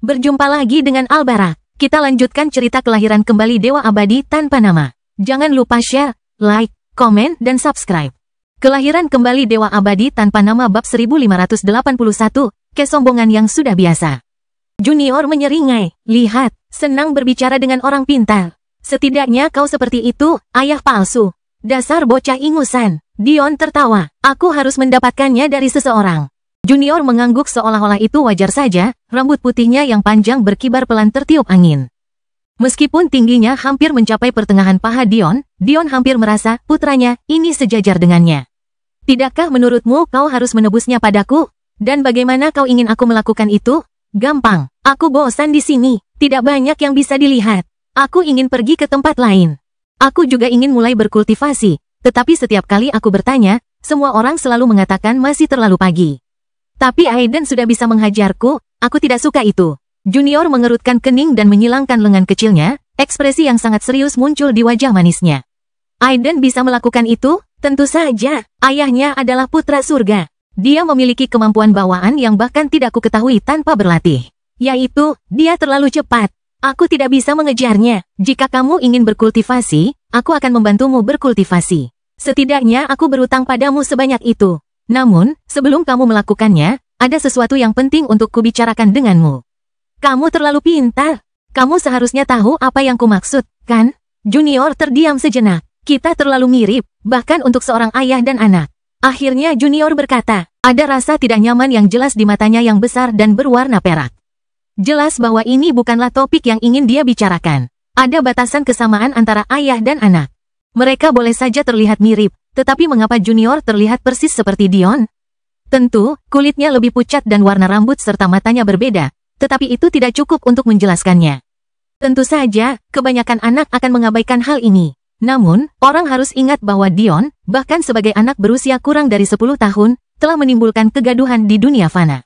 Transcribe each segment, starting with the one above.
Berjumpa lagi dengan Albarak. Kita lanjutkan cerita kelahiran kembali Dewa Abadi tanpa nama. Jangan lupa share, like, komen, dan subscribe. Kelahiran kembali Dewa Abadi tanpa nama bab 1581, kesombongan yang sudah biasa. Junior menyeringai, lihat, senang berbicara dengan orang pintar. Setidaknya kau seperti itu, ayah palsu. Dasar bocah ingusan. Dion tertawa, aku harus mendapatkannya dari seseorang. Junior mengangguk seolah-olah itu wajar saja, rambut putihnya yang panjang berkibar pelan tertiup angin. Meskipun tingginya hampir mencapai pertengahan paha Dion hampir merasa putranya ini sejajar dengannya. Tidakkah menurutmu kau harus menebusnya padaku? Dan bagaimana kau ingin aku melakukan itu? Gampang, aku bosan di sini, tidak banyak yang bisa dilihat. Aku ingin pergi ke tempat lain. Aku juga ingin mulai berkultivasi, tetapi setiap kali aku bertanya, semua orang selalu mengatakan masih terlalu pagi. Tapi Aiden sudah bisa menghajarku, aku tidak suka itu. Junior mengerutkan kening dan menyilangkan lengan kecilnya, ekspresi yang sangat serius muncul di wajah manisnya. Aiden bisa melakukan itu? Tentu saja, ayahnya adalah putra surga. Dia memiliki kemampuan bawaan yang bahkan tidak ku ketahui tanpa berlatih. Yaitu, dia terlalu cepat. Aku tidak bisa mengejarnya. Jika kamu ingin berkultivasi, aku akan membantumu berkultivasi. Setidaknya aku berutang padamu sebanyak itu. Namun, sebelum kamu melakukannya, ada sesuatu yang penting untuk kubicarakan denganmu. Kamu terlalu pintar. Kamu seharusnya tahu apa yang kumaksud, kan? Junior terdiam sejenak. Kita terlalu mirip, bahkan untuk seorang ayah dan anak. Akhirnya Junior berkata, ada rasa tidak nyaman yang jelas di matanya yang besar dan berwarna perak. Jelas bahwa ini bukanlah topik yang ingin dia bicarakan. Ada batasan kesamaan antara ayah dan anak. Mereka boleh saja terlihat mirip, tetapi mengapa Junior terlihat persis seperti Dion? Tentu, kulitnya lebih pucat dan warna rambut serta matanya berbeda, tetapi itu tidak cukup untuk menjelaskannya. Tentu saja, kebanyakan anak akan mengabaikan hal ini. Namun, orang harus ingat bahwa Dion, bahkan sebagai anak berusia kurang dari 10 tahun, telah menimbulkan kegaduhan di dunia fana.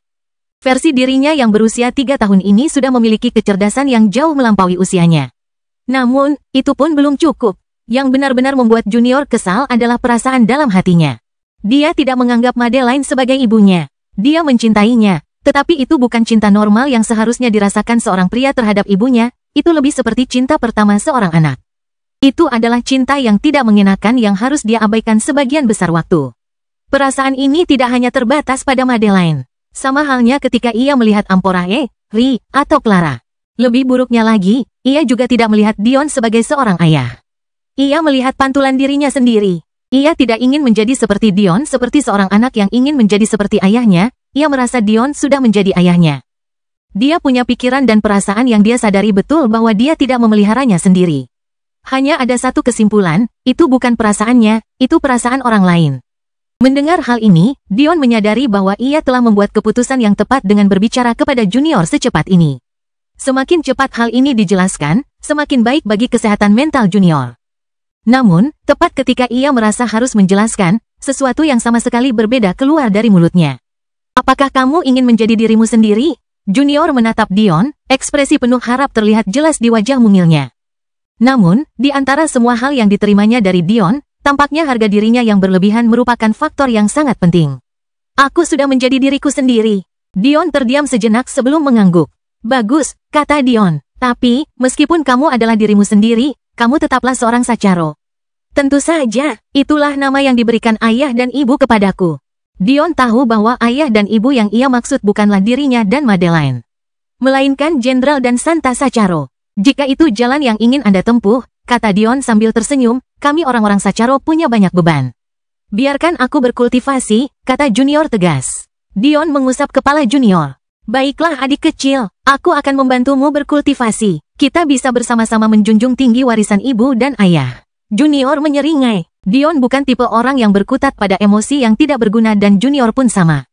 Versi dirinya yang berusia 3 tahun ini sudah memiliki kecerdasan yang jauh melampaui usianya. Namun, itu pun belum cukup. Yang benar-benar membuat Junior kesal adalah perasaan dalam hatinya. Dia tidak menganggap Madeline sebagai ibunya. Dia mencintainya, tetapi itu bukan cinta normal yang seharusnya dirasakan seorang pria terhadap ibunya, itu lebih seperti cinta pertama seorang anak. Itu adalah cinta yang tidak mengenakan yang harus dia abaikan sebagian besar waktu. Perasaan ini tidak hanya terbatas pada Madeline. Sama halnya ketika ia melihat Amporae, Ri, atau Clara. Lebih buruknya lagi, ia juga tidak melihat Dion sebagai seorang ayah. Ia melihat pantulan dirinya sendiri. Ia tidak ingin menjadi seperti Dion, seperti seorang anak yang ingin menjadi seperti ayahnya. Ia merasa Dion sudah menjadi ayahnya. Dia punya pikiran dan perasaan yang dia sadari betul bahwa dia tidak memeliharanya sendiri. Hanya ada satu kesimpulan, itu bukan perasaannya, itu perasaan orang lain. Mendengar hal ini, Dion menyadari bahwa ia telah membuat keputusan yang tepat dengan berbicara kepada Junior secepat ini. Semakin cepat hal ini dijelaskan, semakin baik bagi kesehatan mental Junior. Namun, tepat ketika ia merasa harus menjelaskan, sesuatu yang sama sekali berbeda keluar dari mulutnya. Apakah kamu ingin menjadi dirimu sendiri? Junior menatap Dion, ekspresi penuh harap terlihat jelas di wajah mungilnya. Namun, di antara semua hal yang diterimanya dari Dion, tampaknya harga dirinya yang berlebihan merupakan faktor yang sangat penting. Aku sudah menjadi diriku sendiri. Dion terdiam sejenak sebelum mengangguk. Bagus, kata Dion. Tapi, meskipun kamu adalah dirimu sendiri, kamu tetaplah seorang Sacharo. Tentu saja, itulah nama yang diberikan ayah dan ibu kepadaku. Dion tahu bahwa ayah dan ibu yang ia maksud bukanlah dirinya dan Madeline, melainkan Jenderal dan Santa Sacharo. Jika itu jalan yang ingin Anda tempuh, kata Dion sambil tersenyum, kami orang-orang Sacharo punya banyak beban. Biarkan aku berkultivasi, kata Junior tegas. Dion mengusap kepala Junior. Baiklah adik kecil, aku akan membantumu berkultivasi. Kita bisa bersama-sama menjunjung tinggi warisan ibu dan ayah. Junior menyeringai. Dion bukan tipe orang yang berkutat pada emosi yang tidak berguna dan Junior pun sama.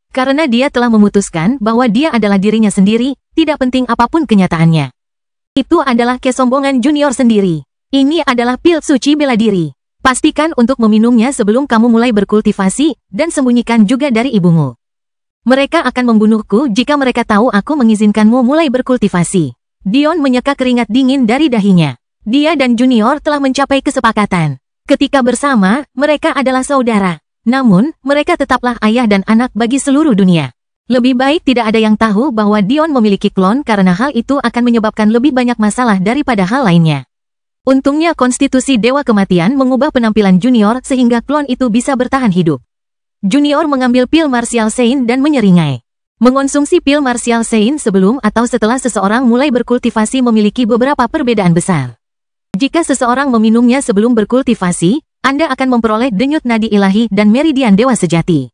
Karena dia telah memutuskan bahwa dia adalah dirinya sendiri, tidak penting apapun kenyataannya. Itu adalah kesombongan Junior sendiri. Ini adalah pil suci bela diri. Pastikan untuk meminumnya sebelum kamu mulai berkultivasi, dan sembunyikan juga dari ibumu. Mereka akan membunuhku jika mereka tahu aku mengizinkanmu mulai berkultivasi. Dion menyeka keringat dingin dari dahinya. Dia dan Junior telah mencapai kesepakatan. Ketika bersama, mereka adalah saudara. Namun, mereka tetaplah ayah dan anak bagi seluruh dunia. Lebih baik tidak ada yang tahu bahwa Dion memiliki klon karena hal itu akan menyebabkan lebih banyak masalah daripada hal lainnya. Untungnya konstitusi Dewa Kematian mengubah penampilan Junior sehingga klon itu bisa bertahan hidup. Junior mengambil pil Martial Saint dan menyeringai. Mengonsumsi pil Martial Saint sebelum atau setelah seseorang mulai berkultivasi memiliki beberapa perbedaan besar. Jika seseorang meminumnya sebelum berkultivasi, Anda akan memperoleh denyut nadi ilahi dan meridian dewa sejati.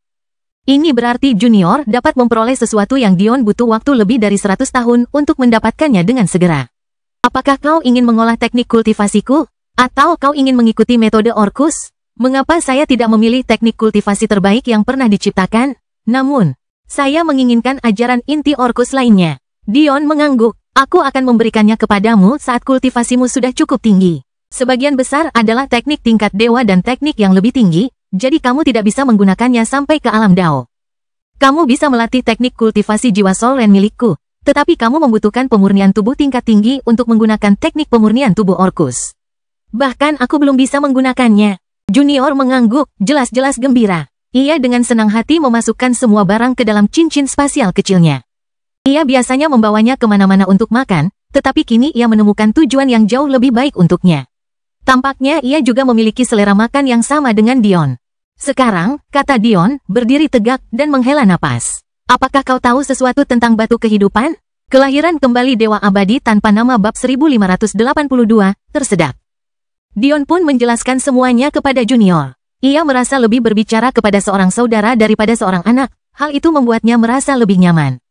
Ini berarti Junior dapat memperoleh sesuatu yang Dion butuh waktu lebih dari 100 tahun untuk mendapatkannya dengan segera. Apakah kau ingin mengolah teknik kultivasiku? Atau kau ingin mengikuti metode Orcus? Mengapa saya tidak memilih teknik kultivasi terbaik yang pernah diciptakan? Namun, saya menginginkan ajaran inti Orcus lainnya. Dion mengangguk. Aku akan memberikannya kepadamu saat kultivasimu sudah cukup tinggi. Sebagian besar adalah teknik tingkat dewa dan teknik yang lebih tinggi, jadi kamu tidak bisa menggunakannya sampai ke alam Dao. Kamu bisa melatih teknik kultivasi jiwa Soul Ren milikku, tetapi kamu membutuhkan pemurnian tubuh tingkat tinggi untuk menggunakan teknik pemurnian tubuh Orcus. Bahkan aku belum bisa menggunakannya. Junior mengangguk, jelas-jelas gembira. Ia dengan senang hati memasukkan semua barang ke dalam cincin spasial kecilnya. Ia biasanya membawanya kemana-mana untuk makan, tetapi kini ia menemukan tujuan yang jauh lebih baik untuknya. Tampaknya ia juga memiliki selera makan yang sama dengan Dion. Sekarang, kata Dion, berdiri tegak dan menghela napas. Apakah kau tahu sesuatu tentang batu kehidupan? Kelahiran kembali Dewa Abadi tanpa nama bab 1582, tersedak. Dion pun menjelaskan semuanya kepada Junior. Ia merasa lebih berbicara kepada seorang saudara daripada seorang anak. Hal itu membuatnya merasa lebih nyaman.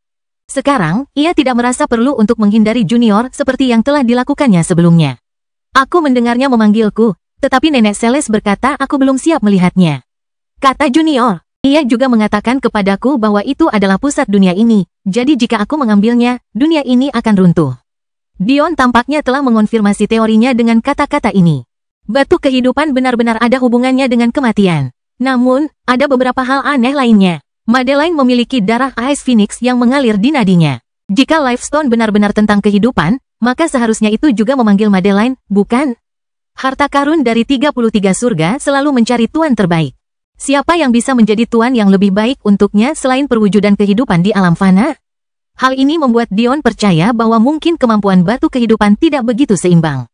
Sekarang, ia tidak merasa perlu untuk menghindari Junior seperti yang telah dilakukannya sebelumnya. Aku mendengarnya memanggilku, tetapi Nenek Seles berkata aku belum siap melihatnya. Kata Junior, ia juga mengatakan kepadaku bahwa itu adalah pusat dunia ini, jadi jika aku mengambilnya, dunia ini akan runtuh. Dion tampaknya telah mengonfirmasi teorinya dengan kata-kata ini. Batu kehidupan benar-benar ada hubungannya dengan kematian. Namun, ada beberapa hal aneh lainnya. Madeline memiliki darah Ice Phoenix yang mengalir di nadinya. Jika Lifestone benar-benar tentang kehidupan, maka seharusnya itu juga memanggil Madeline, bukan? Harta karun dari 33 surga selalu mencari tuan terbaik. Siapa yang bisa menjadi tuan yang lebih baik untuknya selain perwujudan kehidupan di alam fana? Hal ini membuat Dion percaya bahwa mungkin kemampuan batu kehidupan tidak begitu seimbang.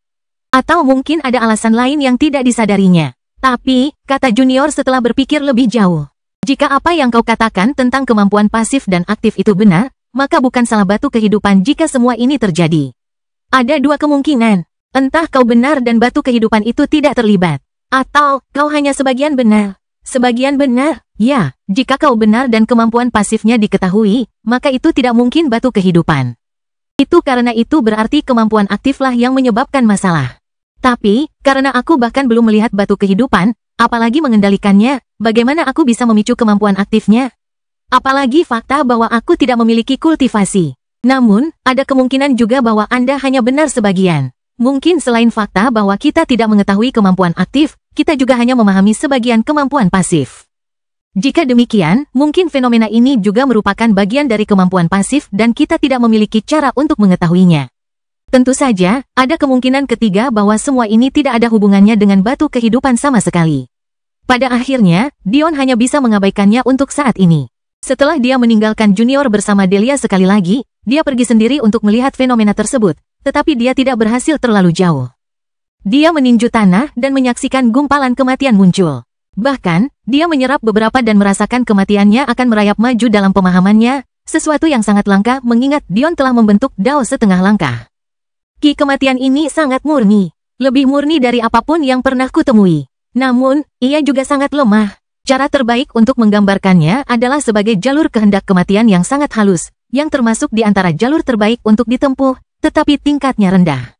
Atau mungkin ada alasan lain yang tidak disadarinya. Tapi, kata Junior setelah berpikir lebih jauh. Jika apa yang kau katakan tentang kemampuan pasif dan aktif itu benar, maka bukan salah batu kehidupan jika semua ini terjadi. Ada dua kemungkinan. Entah kau benar dan batu kehidupan itu tidak terlibat. Atau, kau hanya sebagian benar. Sebagian benar, ya, jika kau benar dan kemampuan pasifnya diketahui, maka itu tidak mungkin batu kehidupan. Itu karena itu berarti kemampuan aktiflah yang menyebabkan masalah. Tapi, karena aku bahkan belum melihat batu kehidupan, apalagi mengendalikannya, bagaimana aku bisa memicu kemampuan aktifnya? Apalagi fakta bahwa aku tidak memiliki kultivasi. Namun, ada kemungkinan juga bahwa Anda hanya benar sebagian. Mungkin selain fakta bahwa kita tidak mengetahui kemampuan aktif, kita juga hanya memahami sebagian kemampuan pasif. Jika demikian, mungkin fenomena ini juga merupakan bagian dari kemampuan pasif dan kita tidak memiliki cara untuk mengetahuinya. Tentu saja, ada kemungkinan ketiga bahwa semua ini tidak ada hubungannya dengan batu kehidupan sama sekali. Pada akhirnya, Dion hanya bisa mengabaikannya untuk saat ini. Setelah dia meninggalkan Junior bersama Delia sekali lagi, dia pergi sendiri untuk melihat fenomena tersebut, tetapi dia tidak berhasil terlalu jauh. Dia meninju tanah dan menyaksikan gumpalan kematian muncul. Bahkan, dia menyerap beberapa dan merasakan kematiannya akan merayap maju dalam pemahamannya, sesuatu yang sangat langka mengingat Dion telah membentuk Dao setengah langkah. Ki kematian ini sangat murni, lebih murni dari apapun yang pernah kutemui. Namun, ia juga sangat lemah. Cara terbaik untuk menggambarkannya adalah sebagai jalur kehendak kematian yang sangat halus, yang termasuk di antara jalur terbaik untuk ditempuh, tetapi tingkatnya rendah.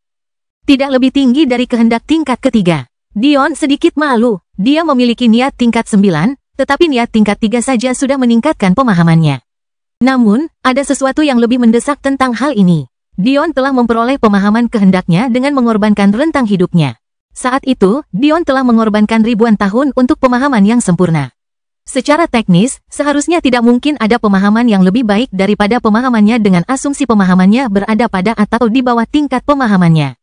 Tidak lebih tinggi dari kehendak tingkat ketiga. Dion sedikit malu. Dia memiliki niat tingkat 9, tetapi niat tingkat 3 saja sudah meningkatkan pemahamannya. Namun, ada sesuatu yang lebih mendesak tentang hal ini. Dion telah memperoleh pemahaman kehendaknya dengan mengorbankan rentang hidupnya. Saat itu, Dion telah mengorbankan ribuan tahun untuk pemahaman yang sempurna. Secara teknis, seharusnya tidak mungkin ada pemahaman yang lebih baik daripada pemahamannya dengan asumsi pemahamannya berada pada atau di bawah tingkat pemahamannya.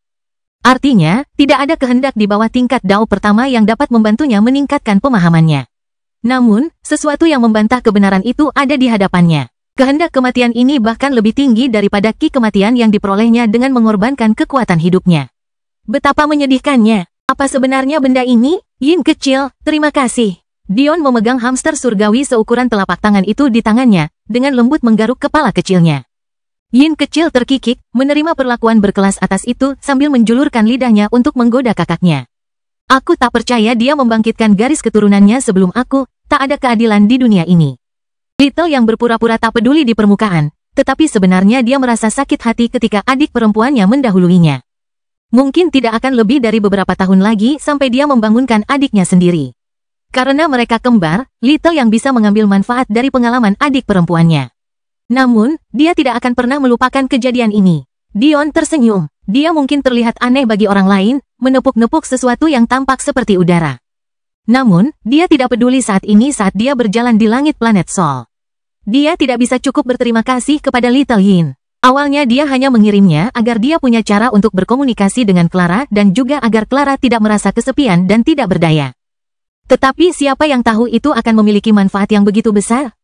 Artinya, tidak ada kehendak di bawah tingkat Dao pertama yang dapat membantunya meningkatkan pemahamannya. Namun, sesuatu yang membantah kebenaran itu ada di hadapannya. Kehendak kematian ini bahkan lebih tinggi daripada ki kematian yang diperolehnya dengan mengorbankan kekuatan hidupnya. Betapa menyedihkannya. Apa sebenarnya benda ini? Yin kecil, terima kasih. Dion memegang hamster surgawi seukuran telapak tangan itu di tangannya, dengan lembut menggaruk kepala kecilnya. Yin kecil terkikik, menerima perlakuan berkelas atas itu sambil menjulurkan lidahnya untuk menggoda kakaknya. Aku tak percaya dia membangkitkan garis keturunannya sebelum aku, tak ada keadilan di dunia ini. Little yang berpura-pura tak peduli di permukaan, tetapi sebenarnya dia merasa sakit hati ketika adik perempuannya mendahuluinya. Mungkin tidak akan lebih dari beberapa tahun lagi sampai dia membangunkan adiknya sendiri. Karena mereka kembar, Little yang bisa mengambil manfaat dari pengalaman adik perempuannya. Namun, dia tidak akan pernah melupakan kejadian ini. Dion tersenyum. Dia mungkin terlihat aneh bagi orang lain, menepuk-nepuk sesuatu yang tampak seperti udara. Namun, dia tidak peduli saat ini saat dia berjalan di langit planet Sol. Dia tidak bisa cukup berterima kasih kepada Little Yin. Awalnya dia hanya mengirimnya agar dia punya cara untuk berkomunikasi dengan Clara dan juga agar Clara tidak merasa kesepian dan tidak berdaya. Tetapi siapa yang tahu itu akan memiliki manfaat yang begitu besar?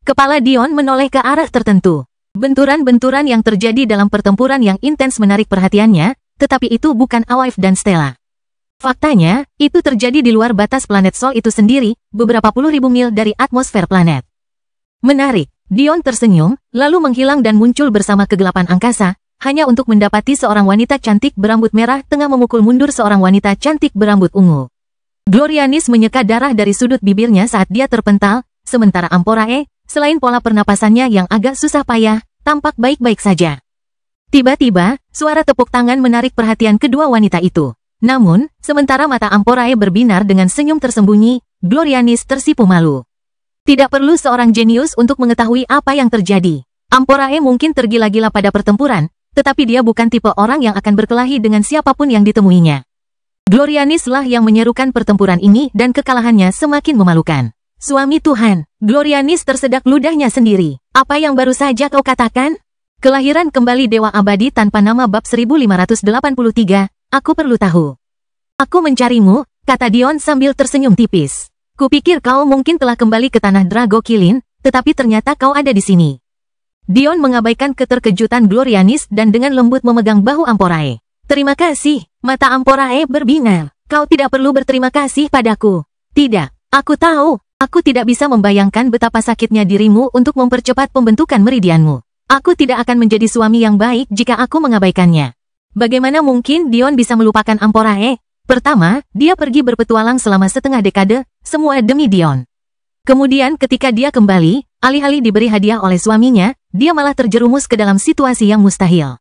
Kepala Dion menoleh ke arah tertentu. Benturan-benturan yang terjadi dalam pertempuran yang intens menarik perhatiannya, tetapi itu bukan Awaif dan Stella. Faktanya, itu terjadi di luar batas planet Sol itu sendiri, beberapa puluh ribu mil dari atmosfer planet. Menarik, Dion tersenyum, lalu menghilang dan muncul bersama kegelapan angkasa, hanya untuk mendapati seorang wanita cantik berambut merah tengah memukul mundur seorang wanita cantik berambut ungu. Glorianis menyeka darah dari sudut bibirnya saat dia terpental, sementara Amporae, selain pola pernapasannya yang agak susah payah, tampak baik-baik saja. Tiba-tiba, suara tepuk tangan menarik perhatian kedua wanita itu. Namun, sementara mata Amporae berbinar dengan senyum tersembunyi, Glorianis tersipu malu. Tidak perlu seorang jenius untuk mengetahui apa yang terjadi. Amporae mungkin tergila-gila pada pertempuran, tetapi dia bukan tipe orang yang akan berkelahi dengan siapapun yang ditemuinya. Glorianis lah yang menyerukan pertempuran ini dan kekalahannya semakin memalukan. Suami Tuhan, Glorianis tersedak ludahnya sendiri. Apa yang baru saja kau katakan? Kelahiran kembali Dewa Abadi tanpa nama bab 1583. Aku perlu tahu. Aku mencarimu, kata Dion sambil tersenyum tipis. Kupikir kau mungkin telah kembali ke tanah Drago Kilin, tetapi ternyata kau ada di sini. Dion mengabaikan keterkejutan Glorianis dan dengan lembut memegang bahu Amporae. Terima kasih, mata Amporae berbinar. Kau tidak perlu berterima kasih padaku. Tidak, aku tahu, aku tidak bisa membayangkan betapa sakitnya dirimu untuk mempercepat pembentukan meridianmu. Aku tidak akan menjadi suami yang baik jika aku mengabaikannya. Bagaimana mungkin Dion bisa melupakan Amporae? Pertama, dia pergi berpetualang selama setengah dekade, semua demi Dion. Kemudian ketika dia kembali, alih-alih diberi hadiah oleh suaminya, dia malah terjerumus ke dalam situasi yang mustahil.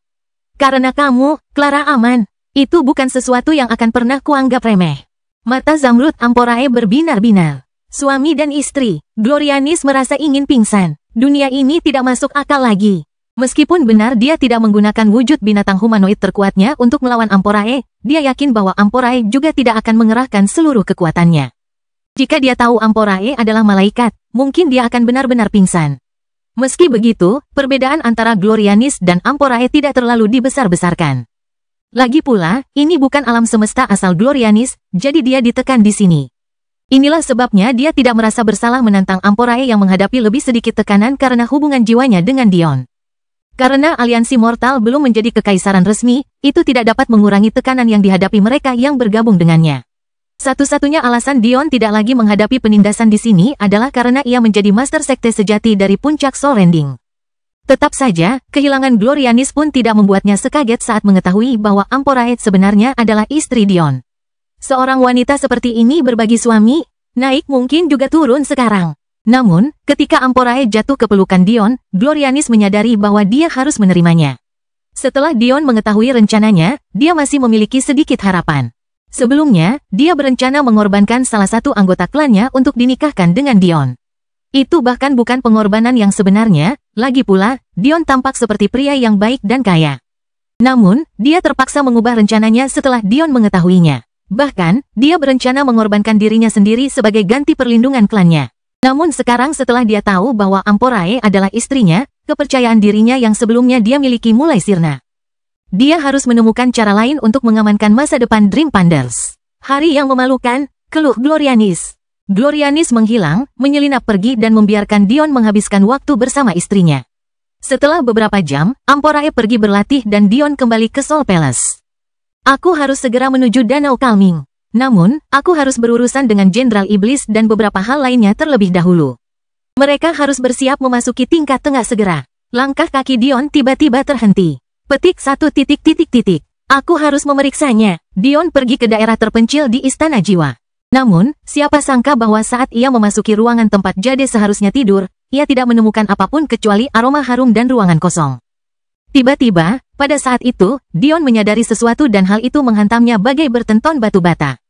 Karena kamu, Clara aman. Itu bukan sesuatu yang akan pernah kuanggap remeh. Mata Zamrud Amporae berbinar-binar. Suami dan istri, Glorianis merasa ingin pingsan. Dunia ini tidak masuk akal lagi. Meskipun benar dia tidak menggunakan wujud binatang humanoid terkuatnya untuk melawan Amporae, dia yakin bahwa Amporae juga tidak akan mengerahkan seluruh kekuatannya. Jika dia tahu Amporae adalah malaikat, mungkin dia akan benar-benar pingsan. Meski begitu, perbedaan antara Glorianis dan Amporae tidak terlalu dibesar-besarkan. Lagi pula, ini bukan alam semesta asal Glorianis, jadi dia ditekan di sini. Inilah sebabnya dia tidak merasa bersalah menantang Amporae yang menghadapi lebih sedikit tekanan karena hubungan jiwanya dengan Dion. Karena aliansi mortal belum menjadi kekaisaran resmi, itu tidak dapat mengurangi tekanan yang dihadapi mereka yang bergabung dengannya. Satu-satunya alasan Dion tidak lagi menghadapi penindasan di sini adalah karena ia menjadi master sekte sejati dari puncak Soul Rending. Tetap saja, kehilangan Glorianis pun tidak membuatnya sekaget saat mengetahui bahwa Amporae sebenarnya adalah istri Dion. Seorang wanita seperti ini berbagi suami, naik mungkin juga turun sekarang. Namun, ketika Amporae jatuh ke pelukan Dion, Glorianis menyadari bahwa dia harus menerimanya. Setelah Dion mengetahui rencananya, dia masih memiliki sedikit harapan. Sebelumnya, dia berencana mengorbankan salah satu anggota klannya untuk dinikahkan dengan Dion. Itu bahkan bukan pengorbanan yang sebenarnya, lagi pula, Dion tampak seperti pria yang baik dan kaya. Namun, dia terpaksa mengubah rencananya setelah Dion mengetahuinya. Bahkan, dia berencana mengorbankan dirinya sendiri sebagai ganti perlindungan klannya. Namun sekarang setelah dia tahu bahwa Amporae adalah istrinya, kepercayaan dirinya yang sebelumnya dia miliki mulai sirna. Dia harus menemukan cara lain untuk mengamankan masa depan Dream Panders. Hari yang memalukan, keluh Glorianis. Glorianis menghilang, menyelinap pergi dan membiarkan Dion menghabiskan waktu bersama istrinya. Setelah beberapa jam, Amporae pergi berlatih dan Dion kembali ke Soul Palace. Aku harus segera menuju Danau Calming. Namun, aku harus berurusan dengan Jenderal Iblis dan beberapa hal lainnya terlebih dahulu. Mereka harus bersiap memasuki tingkat tengah segera. Langkah kaki Dion tiba-tiba terhenti. Petik 1. Aku harus memeriksanya. Dion pergi ke daerah terpencil di Istana Jiwa. Namun, siapa sangka bahwa saat ia memasuki ruangan tempat Jade seharusnya tidur, ia tidak menemukan apapun kecuali aroma harum dan ruangan kosong. Tiba-tiba, pada saat itu, Dion menyadari sesuatu dan hal itu menghantamnya bagai bertenton batu bata.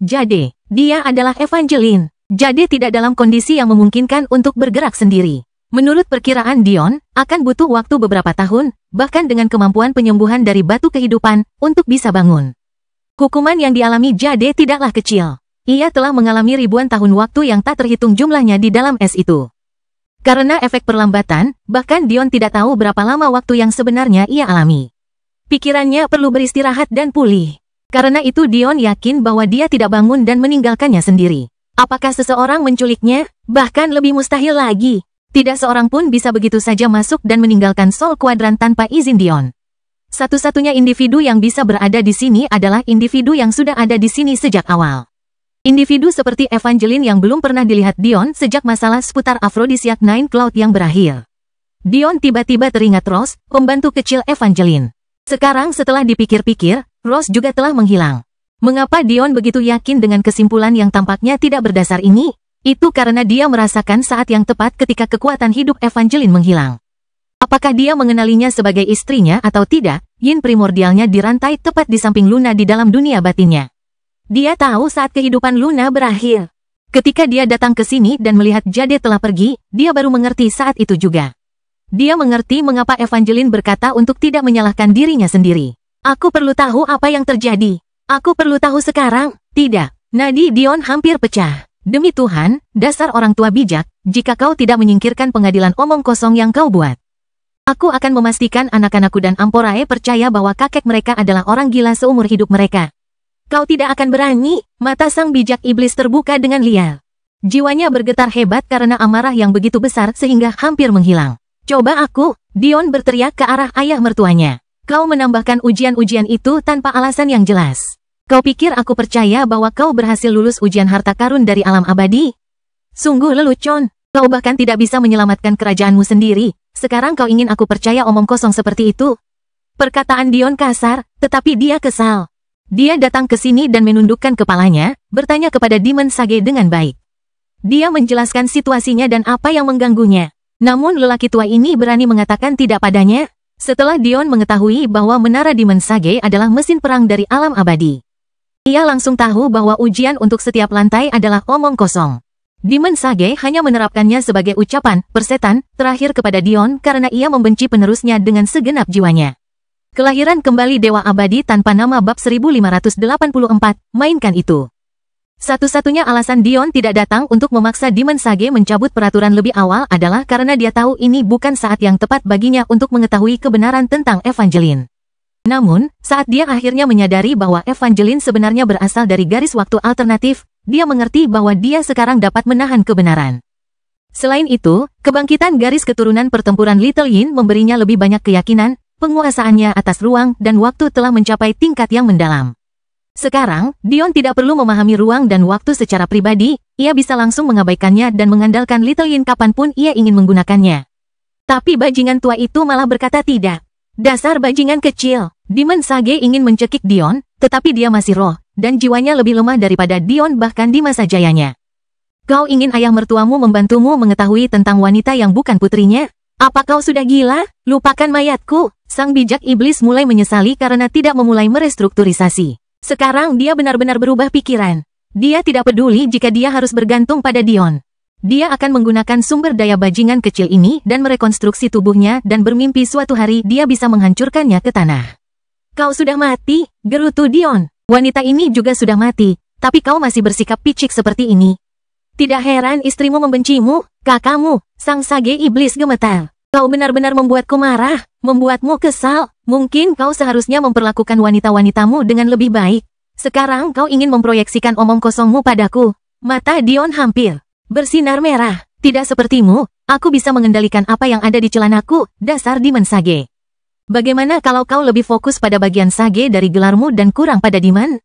Jade, dia adalah Evangeline. Jade tidak dalam kondisi yang memungkinkan untuk bergerak sendiri. Menurut perkiraan Dion, akan butuh waktu beberapa tahun, bahkan dengan kemampuan penyembuhan dari batu kehidupan, untuk bisa bangun. Hukuman yang dialami Jade tidaklah kecil. Ia telah mengalami ribuan tahun waktu yang tak terhitung jumlahnya di dalam es itu. Karena efek perlambatan, bahkan Dion tidak tahu berapa lama waktu yang sebenarnya ia alami. Pikirannya perlu beristirahat dan pulih. Karena itu Dion yakin bahwa dia tidak bangun dan meninggalkannya sendiri. Apakah seseorang menculiknya? Bahkan lebih mustahil lagi. Tidak seorang pun bisa begitu saja masuk dan meninggalkan Soul Quadrant tanpa izin Dion. Satu-satunya individu yang bisa berada di sini adalah individu yang sudah ada di sini sejak awal. Individu seperti Evangeline yang belum pernah dilihat Dion sejak masalah seputar Aphrodisiac Nine Cloud yang berakhir. Dion tiba-tiba teringat Rose, pembantu kecil Evangeline. Sekarang setelah dipikir-pikir, Rose juga telah menghilang. Mengapa Dion begitu yakin dengan kesimpulan yang tampaknya tidak berdasar ini? Itu karena dia merasakan saat yang tepat ketika kekuatan hidup Evangeline menghilang. Apakah dia mengenalinya sebagai istrinya atau tidak, yin primordialnya dirantai tepat di samping Luna di dalam dunia batinnya. Dia tahu saat kehidupan Luna berakhir. Ketika dia datang ke sini dan melihat Jade telah pergi, dia baru mengerti saat itu juga. Dia mengerti mengapa Evangeline berkata untuk tidak menyalahkan dirinya sendiri. Aku perlu tahu apa yang terjadi. Aku perlu tahu sekarang. Tidak. Nadi Dion hampir pecah. Demi Tuhan, dasar orang tua bijak, jika kau tidak menyingkirkan pengadilan omong kosong yang kau buat. Aku akan memastikan anak-anakku dan Amporae percaya bahwa kakek mereka adalah orang gila seumur hidup mereka. Kau tidak akan berani. Mata sang bijak iblis terbuka dengan liar. Jiwanya bergetar hebat karena amarah yang begitu besar sehingga hampir menghilang. Coba aku, Dion berteriak ke arah ayah mertuanya. Kau menambahkan ujian-ujian itu tanpa alasan yang jelas. Kau pikir aku percaya bahwa kau berhasil lulus ujian harta karun dari alam abadi? Sungguh lelucon. Kau bahkan tidak bisa menyelamatkan kerajaanmu sendiri. Sekarang kau ingin aku percaya omong kosong seperti itu? Perkataan Dion kasar, tetapi dia kesal. Dia datang ke sini dan menundukkan kepalanya, bertanya kepada Demon Sage dengan baik. Dia menjelaskan situasinya dan apa yang mengganggunya. Namun lelaki tua ini berani mengatakan tidak padanya. Setelah Dion mengetahui bahwa menara Demon Sage adalah mesin perang dari alam abadi. Ia langsung tahu bahwa ujian untuk setiap lantai adalah omong kosong. Demon Sage hanya menerapkannya sebagai ucapan persetan terakhir kepada Dion karena ia membenci penerusnya dengan segenap jiwanya. Kelahiran kembali Dewa Abadi tanpa nama bab 1584, mainkan itu. Satu-satunya alasan Dion tidak datang untuk memaksa Demon Sage mencabut peraturan lebih awal adalah karena dia tahu ini bukan saat yang tepat baginya untuk mengetahui kebenaran tentang Evangeline. Namun, saat dia akhirnya menyadari bahwa Evangeline sebenarnya berasal dari garis waktu alternatif, dia mengerti bahwa dia sekarang dapat menahan kebenaran. Selain itu, kebangkitan garis keturunan pertempuran Little Yin memberinya lebih banyak keyakinan. Penguasaannya atas ruang dan waktu telah mencapai tingkat yang mendalam. Sekarang, Dion tidak perlu memahami ruang dan waktu secara pribadi, ia bisa langsung mengabaikannya dan mengandalkan Little Yin kapanpun ia ingin menggunakannya. Tapi bajingan tua itu malah berkata tidak. Dasar bajingan kecil. Demon Sage ingin mencekik Dion, tetapi dia masih roh, dan jiwanya lebih lemah daripada Dion bahkan di masa jayanya. Kau ingin ayah mertuamu membantumu mengetahui tentang wanita yang bukan putrinya? Apa kau sudah gila? Lupakan mayatku. Sang bijak iblis mulai menyesali karena tidak memulai merestrukturisasi. Sekarang dia benar-benar berubah pikiran. Dia tidak peduli jika dia harus bergantung pada Dion. Dia akan menggunakan sumber daya bajingan kecil ini dan merekonstruksi tubuhnya dan bermimpi suatu hari dia bisa menghancurkannya ke tanah. Kau sudah mati, gerutu Dion. Wanita ini juga sudah mati, tapi kau masih bersikap picik seperti ini. Tidak heran istrimu membencimu, kakakmu, sang sage iblis gemetar. Kau benar-benar membuatku marah, membuatmu kesal. Mungkin kau seharusnya memperlakukan wanita-wanitamu dengan lebih baik. Sekarang kau ingin memproyeksikan omong kosongmu padaku. Mata Dion hampir bersinar merah. Tidak sepertimu, aku bisa mengendalikan apa yang ada di celanaku, dasar Demon Sage. Bagaimana kalau kau lebih fokus pada bagian Sage dari gelarmu dan kurang pada Demon?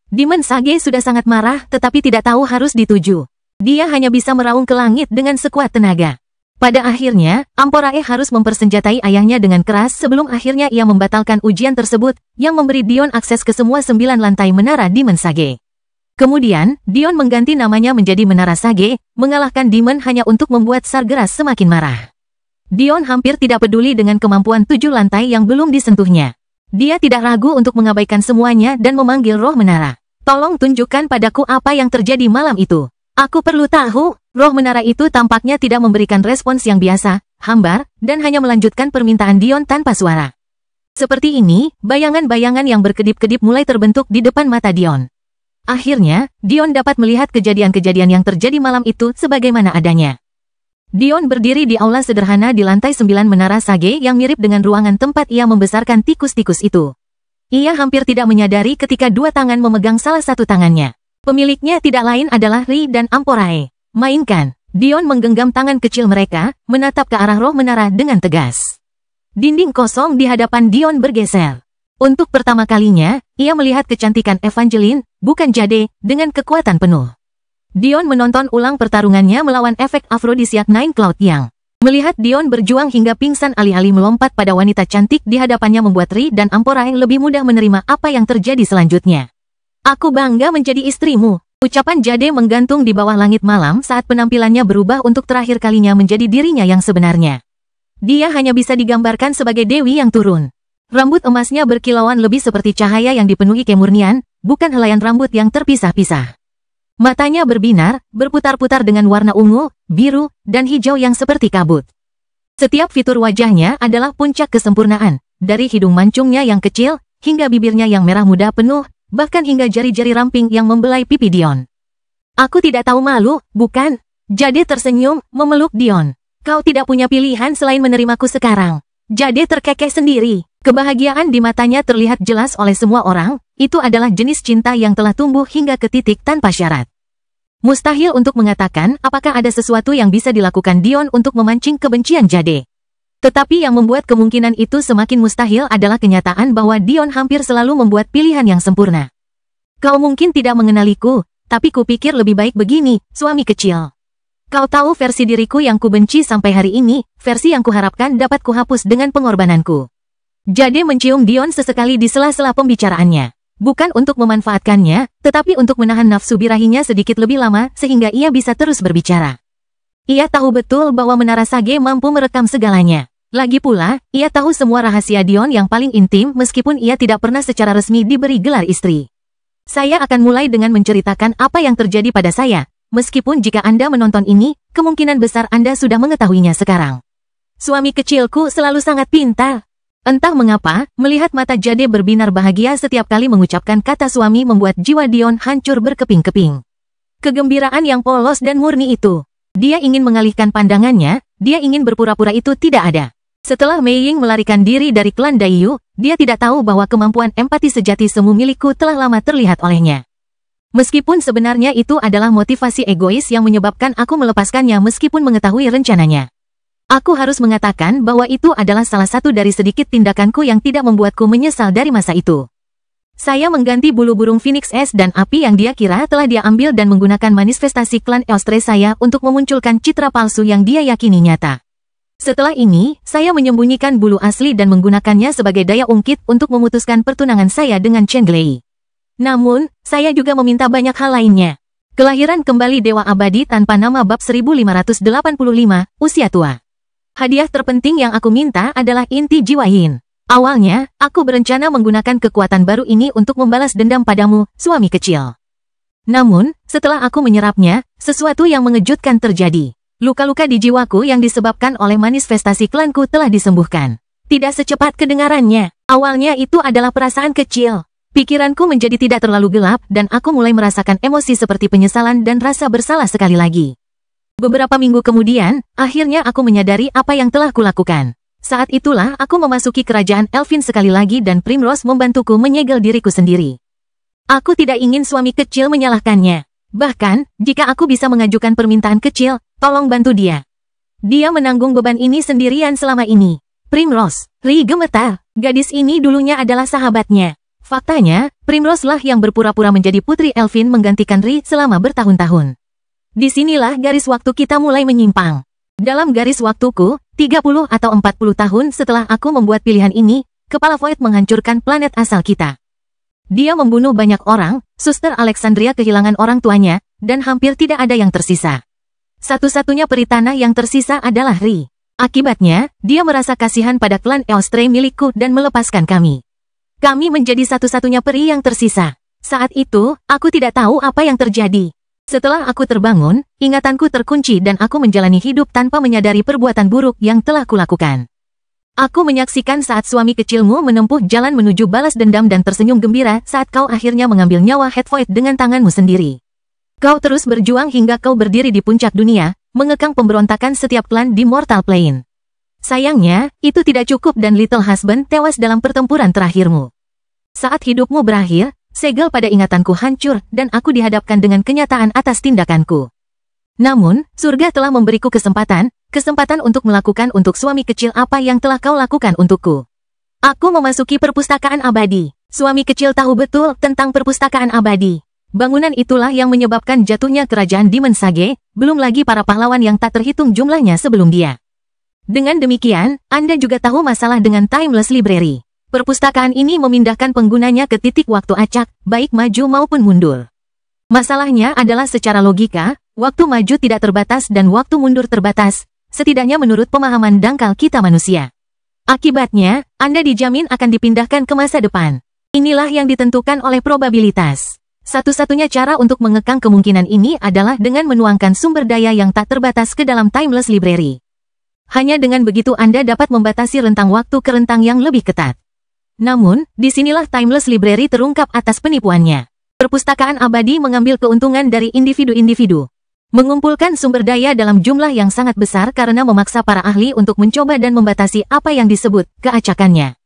Demon Sage sudah sangat marah tetapi tidak tahu harus dituju. Dia hanya bisa meraung ke langit dengan sekuat tenaga. Pada akhirnya, Amporae harus mempersenjatai ayahnya dengan keras sebelum akhirnya ia membatalkan ujian tersebut yang memberi Dion akses ke semua 9 lantai menara Demon Sage. Kemudian, Dion mengganti namanya menjadi Menara Sage, mengalahkan Demon hanya untuk membuat Sargeras semakin marah. Dion hampir tidak peduli dengan kemampuan 7 lantai yang belum disentuhnya. Dia tidak ragu untuk mengabaikan semuanya dan memanggil roh menara. Tolong tunjukkan padaku apa yang terjadi malam itu. Aku perlu tahu. Roh menara itu tampaknya tidak memberikan respons yang biasa, hambar, dan hanya melanjutkan permintaan Dion tanpa suara. Seperti ini, bayangan-bayangan yang berkedip-kedip mulai terbentuk di depan mata Dion. Akhirnya, Dion dapat melihat kejadian-kejadian yang terjadi malam itu sebagaimana adanya. Dion berdiri di aula sederhana di lantai 9 Menara Sage yang mirip dengan ruangan tempat ia membesarkan tikus-tikus itu. Ia hampir tidak menyadari ketika 2 tangan memegang salah satu tangannya. Pemiliknya tidak lain adalah Ri dan Amporae. Mainkan. Dion menggenggam tangan kecil mereka, menatap ke arah roh menara dengan tegas. Dinding kosong di hadapan Dion bergeser. Untuk pertama kalinya, ia melihat kecantikan Evangeline, bukan Jade, dengan kekuatan penuh. Dion menonton ulang pertarungannya melawan efek afrodisiak Nine Cloud yang melihat Dion berjuang hingga pingsan alih-alih melompat pada wanita cantik di hadapannya membuat Ri dan Amporae lebih mudah menerima apa yang terjadi selanjutnya. Aku bangga menjadi istrimu. Ucapan Jade menggantung di bawah langit malam saat penampilannya berubah untuk terakhir kalinya menjadi dirinya yang sebenarnya. Dia hanya bisa digambarkan sebagai dewi yang turun. Rambut emasnya berkilauan lebih seperti cahaya yang dipenuhi kemurnian, bukan helaian rambut yang terpisah-pisah. Matanya berbinar, berputar-putar dengan warna ungu, biru, dan hijau yang seperti kabut. Setiap fitur wajahnya adalah puncak kesempurnaan, dari hidung mancungnya yang kecil, hingga bibirnya yang merah muda penuh, bahkan hingga jari-jari ramping yang membelai pipi Dion. Aku tidak tahu malu, bukan? Jade tersenyum, memeluk Dion. Kau tidak punya pilihan selain menerimaku sekarang. Jade terkekeh sendiri. Kebahagiaan di matanya terlihat jelas oleh semua orang, itu adalah jenis cinta yang telah tumbuh hingga ke titik tanpa syarat. Mustahil untuk mengatakan apakah ada sesuatu yang bisa dilakukan Dion untuk memancing kebencian Jade. Tetapi yang membuat kemungkinan itu semakin mustahil adalah kenyataan bahwa Dion hampir selalu membuat pilihan yang sempurna. Kau mungkin tidak mengenaliku, tapi kupikir lebih baik begini, suami kecil. Kau tahu versi diriku yang kubenci sampai hari ini, versi yang kuharapkan dapat kuhapus dengan pengorbananku. Jade mencium Dion sesekali di sela-sela pembicaraannya. Bukan untuk memanfaatkannya, tetapi untuk menahan nafsu birahinya sedikit lebih lama sehingga ia bisa terus berbicara. Ia tahu betul bahwa Menara Sage mampu merekam segalanya. Lagi pula, ia tahu semua rahasia Dion yang paling intim meskipun ia tidak pernah secara resmi diberi gelar istri. Saya akan mulai dengan menceritakan apa yang terjadi pada saya, meskipun jika Anda menonton ini, kemungkinan besar Anda sudah mengetahuinya sekarang. Suami kecilku selalu sangat pintar. Entah mengapa, melihat mata Jade berbinar bahagia setiap kali mengucapkan kata suami membuat jiwa Dion hancur berkeping-keping. Kegembiraan yang polos dan murni itu. Dia ingin mengalihkan pandangannya, dia ingin berpura-pura itu tidak ada. Setelah Mei Ying melarikan diri dari klan Daiyu, dia tidak tahu bahwa kemampuan empati sejati semu milikku telah lama terlihat olehnya. Meskipun sebenarnya itu adalah motivasi egois yang menyebabkan aku melepaskannya meskipun mengetahui rencananya. Aku harus mengatakan bahwa itu adalah salah satu dari sedikit tindakanku yang tidak membuatku menyesal dari masa itu. Saya mengganti bulu burung Phoenix es dan api yang dia kira telah dia ambil dan menggunakan manifestasi klan Eostre saya untuk memunculkan citra palsu yang dia yakini nyata. Setelah ini, saya menyembunyikan bulu asli dan menggunakannya sebagai daya ungkit untuk memutuskan pertunangan saya dengan Chen Glei. Namun, saya juga meminta banyak hal lainnya. Kelahiran kembali Dewa Abadi tanpa nama bab 1585, usia tua. Hadiah terpenting yang aku minta adalah inti jiwa Yin. Awalnya, aku berencana menggunakan kekuatan baru ini untuk membalas dendam padamu, suami kecil. Namun, setelah aku menyerapnya, sesuatu yang mengejutkan terjadi. Luka-luka di jiwaku yang disebabkan oleh manifestasi klanku telah disembuhkan. Tidak secepat kedengarannya. Awalnya itu adalah perasaan kecil. Pikiranku menjadi tidak terlalu gelap dan aku mulai merasakan emosi seperti penyesalan dan rasa bersalah sekali lagi. Beberapa minggu kemudian, akhirnya aku menyadari apa yang telah kulakukan. Saat itulah aku memasuki kerajaan Elfin sekali lagi dan Primrose membantuku menyegel diriku sendiri. Aku tidak ingin suami kecil menyalahkannya. Bahkan, jika aku bisa mengajukan permintaan kecil, tolong bantu dia. Dia menanggung beban ini sendirian selama ini. Primrose, Ri gemetar. Gadis ini dulunya adalah sahabatnya. Faktanya, Primrose lah yang berpura-pura menjadi Putri Elfin menggantikan Ri selama bertahun-tahun. Disinilah garis waktu kita mulai menyimpang. Dalam garis waktuku, 30 atau 40 tahun setelah aku membuat pilihan ini, Kepala Void menghancurkan planet asal kita. Dia membunuh banyak orang, Suster Alexandria kehilangan orang tuanya, dan hampir tidak ada yang tersisa. Satu-satunya peri tanah yang tersisa adalah Ri. Akibatnya, dia merasa kasihan pada klan Eostre milikku dan melepaskan kami. Kami menjadi satu-satunya peri yang tersisa. Saat itu, aku tidak tahu apa yang terjadi. Setelah aku terbangun, ingatanku terkunci dan aku menjalani hidup tanpa menyadari perbuatan buruk yang telah kulakukan. Aku menyaksikan saat suami kecilmu menempuh jalan menuju balas dendam dan tersenyum gembira saat kau akhirnya mengambil nyawa Head Void dengan tanganmu sendiri. Kau terus berjuang hingga kau berdiri di puncak dunia, mengekang pemberontakan setiap klan di Mortal Plane. Sayangnya, itu tidak cukup dan Little Husband tewas dalam pertempuran terakhirmu. Saat hidupmu berakhir, segel pada ingatanku hancur dan aku dihadapkan dengan kenyataan atas tindakanku. Namun, surga telah memberiku kesempatan untuk melakukan untuk suami kecil apa yang telah kau lakukan untukku. Aku memasuki perpustakaan abadi. Suami kecil tahu betul tentang perpustakaan abadi. Bangunan itulah yang menyebabkan jatuhnya kerajaan Demon Sage, belum lagi para pahlawan yang tak terhitung jumlahnya sebelum dia. Dengan demikian, Anda juga tahu masalah dengan Timeless Library. Perpustakaan ini memindahkan penggunanya ke titik waktu acak, baik maju maupun mundur. Masalahnya adalah secara logika, waktu maju tidak terbatas dan waktu mundur terbatas, setidaknya menurut pemahaman dangkal kita manusia. Akibatnya, Anda dijamin akan dipindahkan ke masa depan. Inilah yang ditentukan oleh probabilitas. Satu-satunya cara untuk mengekang kemungkinan ini adalah dengan menuangkan sumber daya yang tak terbatas ke dalam Timeless Library. Hanya dengan begitu Anda dapat membatasi rentang waktu ke rentang yang lebih ketat. Namun, disinilah Timeless Library terungkap atas penipuannya. Perpustakaan abadi mengambil keuntungan dari individu-individu. Mengumpulkan sumber daya dalam jumlah yang sangat besar karena memaksa para ahli untuk mencoba dan membatasi apa yang disebut keacakannya.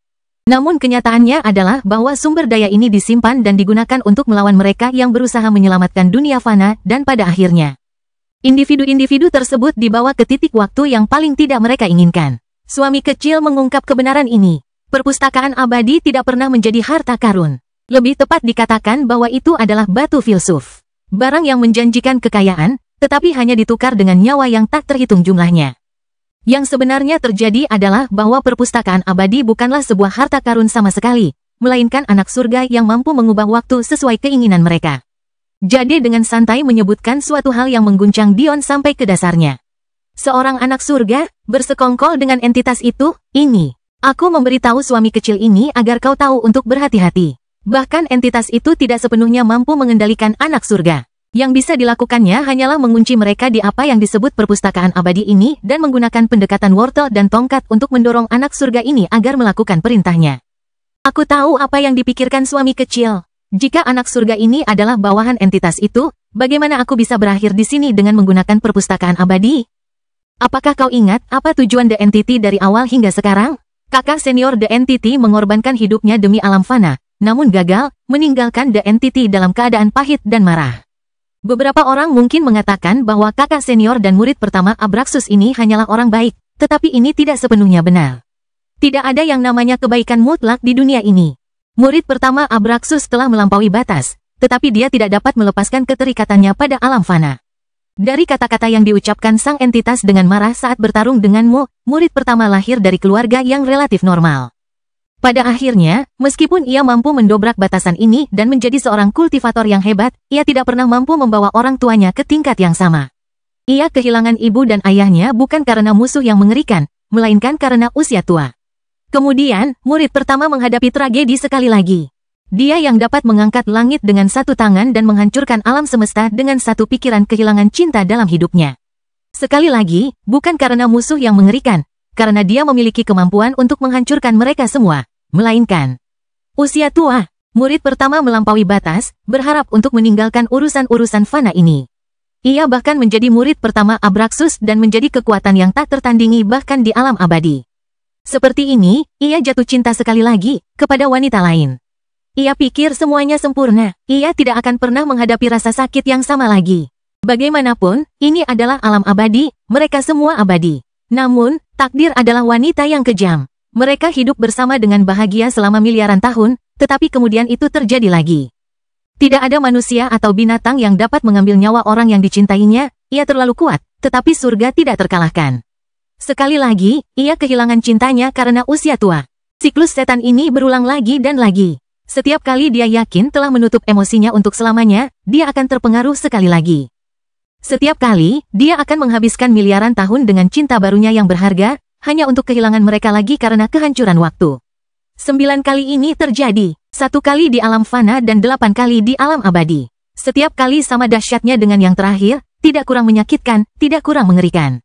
Namun kenyataannya adalah bahwa sumber daya ini disimpan dan digunakan untuk melawan mereka yang berusaha menyelamatkan dunia fana dan pada akhirnya, individu-individu tersebut dibawa ke titik waktu yang paling tidak mereka inginkan. Suami kecil mengungkap kebenaran ini. Perpustakaan abadi tidak pernah menjadi harta karun. Lebih tepat dikatakan bahwa itu adalah batu filsuf. Barang yang menjanjikan kekayaan, tetapi hanya ditukar dengan nyawa yang tak terhitung jumlahnya. Yang sebenarnya terjadi adalah bahwa perpustakaan abadi bukanlah sebuah harta karun sama sekali, melainkan anak surga yang mampu mengubah waktu sesuai keinginan mereka. Jadi dengan santai menyebutkan suatu hal yang mengguncang Dion sampai ke dasarnya. Seorang anak surga, bersekongkol dengan entitas itu, ini. Aku memberitahu suami kecil ini agar kau tahu untuk berhati-hati. Bahkan entitas itu tidak sepenuhnya mampu mengendalikan anak surga. Yang bisa dilakukannya hanyalah mengunci mereka di apa yang disebut perpustakaan abadi ini dan menggunakan pendekatan wortel dan tongkat untuk mendorong anak surga ini agar melakukan perintahnya. Aku tahu apa yang dipikirkan suami kecil. Jika anak surga ini adalah bawahan entitas itu, bagaimana aku bisa berakhir di sini dengan menggunakan perpustakaan abadi? Apakah kau ingat apa tujuan The Entity dari awal hingga sekarang? Kakak senior The Entity mengorbankan hidupnya demi alam fana, namun gagal, meninggalkan The Entity dalam keadaan pahit dan marah. Beberapa orang mungkin mengatakan bahwa kakak senior dan murid pertama Abraxas ini hanyalah orang baik, tetapi ini tidak sepenuhnya benar. Tidak ada yang namanya kebaikan mutlak di dunia ini. Murid pertama Abraxas telah melampaui batas, tetapi dia tidak dapat melepaskan keterikatannya pada alam fana. Dari kata-kata yang diucapkan sang entitas dengan marah saat bertarung denganmu, murid pertama lahir dari keluarga yang relatif normal. Pada akhirnya, meskipun ia mampu mendobrak batasan ini dan menjadi seorang kultivator yang hebat, ia tidak pernah mampu membawa orang tuanya ke tingkat yang sama. Ia kehilangan ibu dan ayahnya bukan karena musuh yang mengerikan, melainkan karena usia tua. Kemudian, murid pertama menghadapi tragedi sekali lagi. Dia yang dapat mengangkat langit dengan satu tangan dan menghancurkan alam semesta dengan satu pikiran kehilangan cinta dalam hidupnya. Sekali lagi, bukan karena musuh yang mengerikan, karena dia memiliki kemampuan untuk menghancurkan mereka semua, melainkan usia tua. Murid pertama melampaui batas, berharap untuk meninggalkan urusan-urusan fana ini. Ia bahkan menjadi murid pertama Abraxas dan menjadi kekuatan yang tak tertandingi bahkan di alam abadi. Seperti ini, ia jatuh cinta sekali lagi kepada wanita lain. Ia pikir semuanya sempurna. Ia tidak akan pernah menghadapi rasa sakit yang sama lagi. Bagaimanapun, ini adalah alam abadi, mereka semua abadi. Namun, takdir adalah wanita yang kejam. Mereka hidup bersama dengan bahagia selama miliaran tahun, tetapi kemudian itu terjadi lagi. Tidak ada manusia atau binatang yang dapat mengambil nyawa orang yang dicintainya, ia terlalu kuat, tetapi surga tidak terkalahkan. Sekali lagi, ia kehilangan cintanya karena usia tua. Siklus setan ini berulang lagi dan lagi. Setiap kali dia yakin telah menutup emosinya untuk selamanya, dia akan terpengaruh sekali lagi. Setiap kali, dia akan menghabiskan miliaran tahun dengan cinta barunya yang berharga, hanya untuk kehilangan mereka lagi karena kehancuran waktu. 9 kali ini terjadi, 1 kali di alam fana dan 8 kali di alam abadi. Setiap kali sama dahsyatnya dengan yang terakhir, tidak kurang menyakitkan, tidak kurang mengerikan.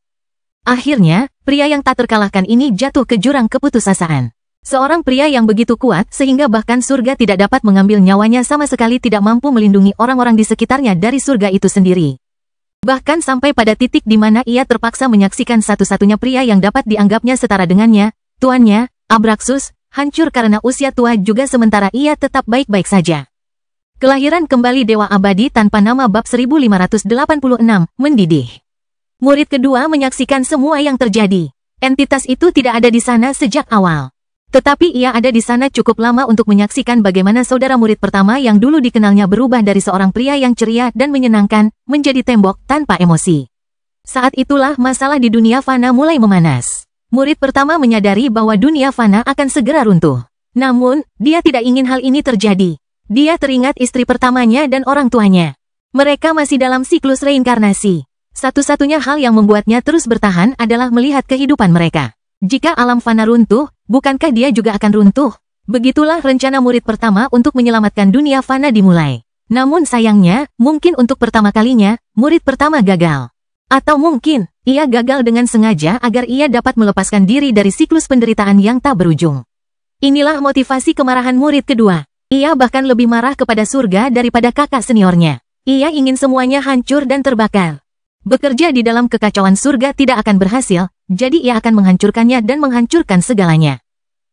Akhirnya, pria yang tak terkalahkan ini jatuh ke jurang keputusasaan. Seorang pria yang begitu kuat sehingga bahkan surga tidak dapat mengambil nyawanya sama sekali tidak mampu melindungi orang-orang di sekitarnya dari surga itu sendiri. Bahkan sampai pada titik di mana ia terpaksa menyaksikan satu-satunya pria yang dapat dianggapnya setara dengannya, tuannya, Abraxas, hancur karena usia tua juga sementara ia tetap baik-baik saja. Kelahiran kembali Dewa Abadi tanpa nama bab 1586, mendidih. Murid kedua menyaksikan semua yang terjadi. Entitas itu tidak ada di sana sejak awal. Tetapi ia ada di sana cukup lama untuk menyaksikan bagaimana saudara murid pertama yang dulu dikenalnya berubah dari seorang pria yang ceria dan menyenangkan, menjadi tembok tanpa emosi. Saat itulah masalah di dunia fana mulai memanas. Murid pertama menyadari bahwa dunia fana akan segera runtuh. Namun, dia tidak ingin hal ini terjadi. Dia teringat istri pertamanya dan orang tuanya. Mereka masih dalam siklus reinkarnasi. Satu-satunya hal yang membuatnya terus bertahan adalah melihat kehidupan mereka. Jika alam fana runtuh, bukankah dia juga akan runtuh? Begitulah rencana murid pertama untuk menyelamatkan dunia fana dimulai. Namun sayangnya, mungkin untuk pertama kalinya, murid pertama gagal. Atau mungkin, ia gagal dengan sengaja agar ia dapat melepaskan diri dari siklus penderitaan yang tak berujung. Inilah motivasi kemarahan murid kedua. Ia bahkan lebih marah kepada surga daripada kakak seniornya. Ia ingin semuanya hancur dan terbakar. Bekerja di dalam kekacauan surga tidak akan berhasil, jadi ia akan menghancurkannya dan menghancurkan segalanya.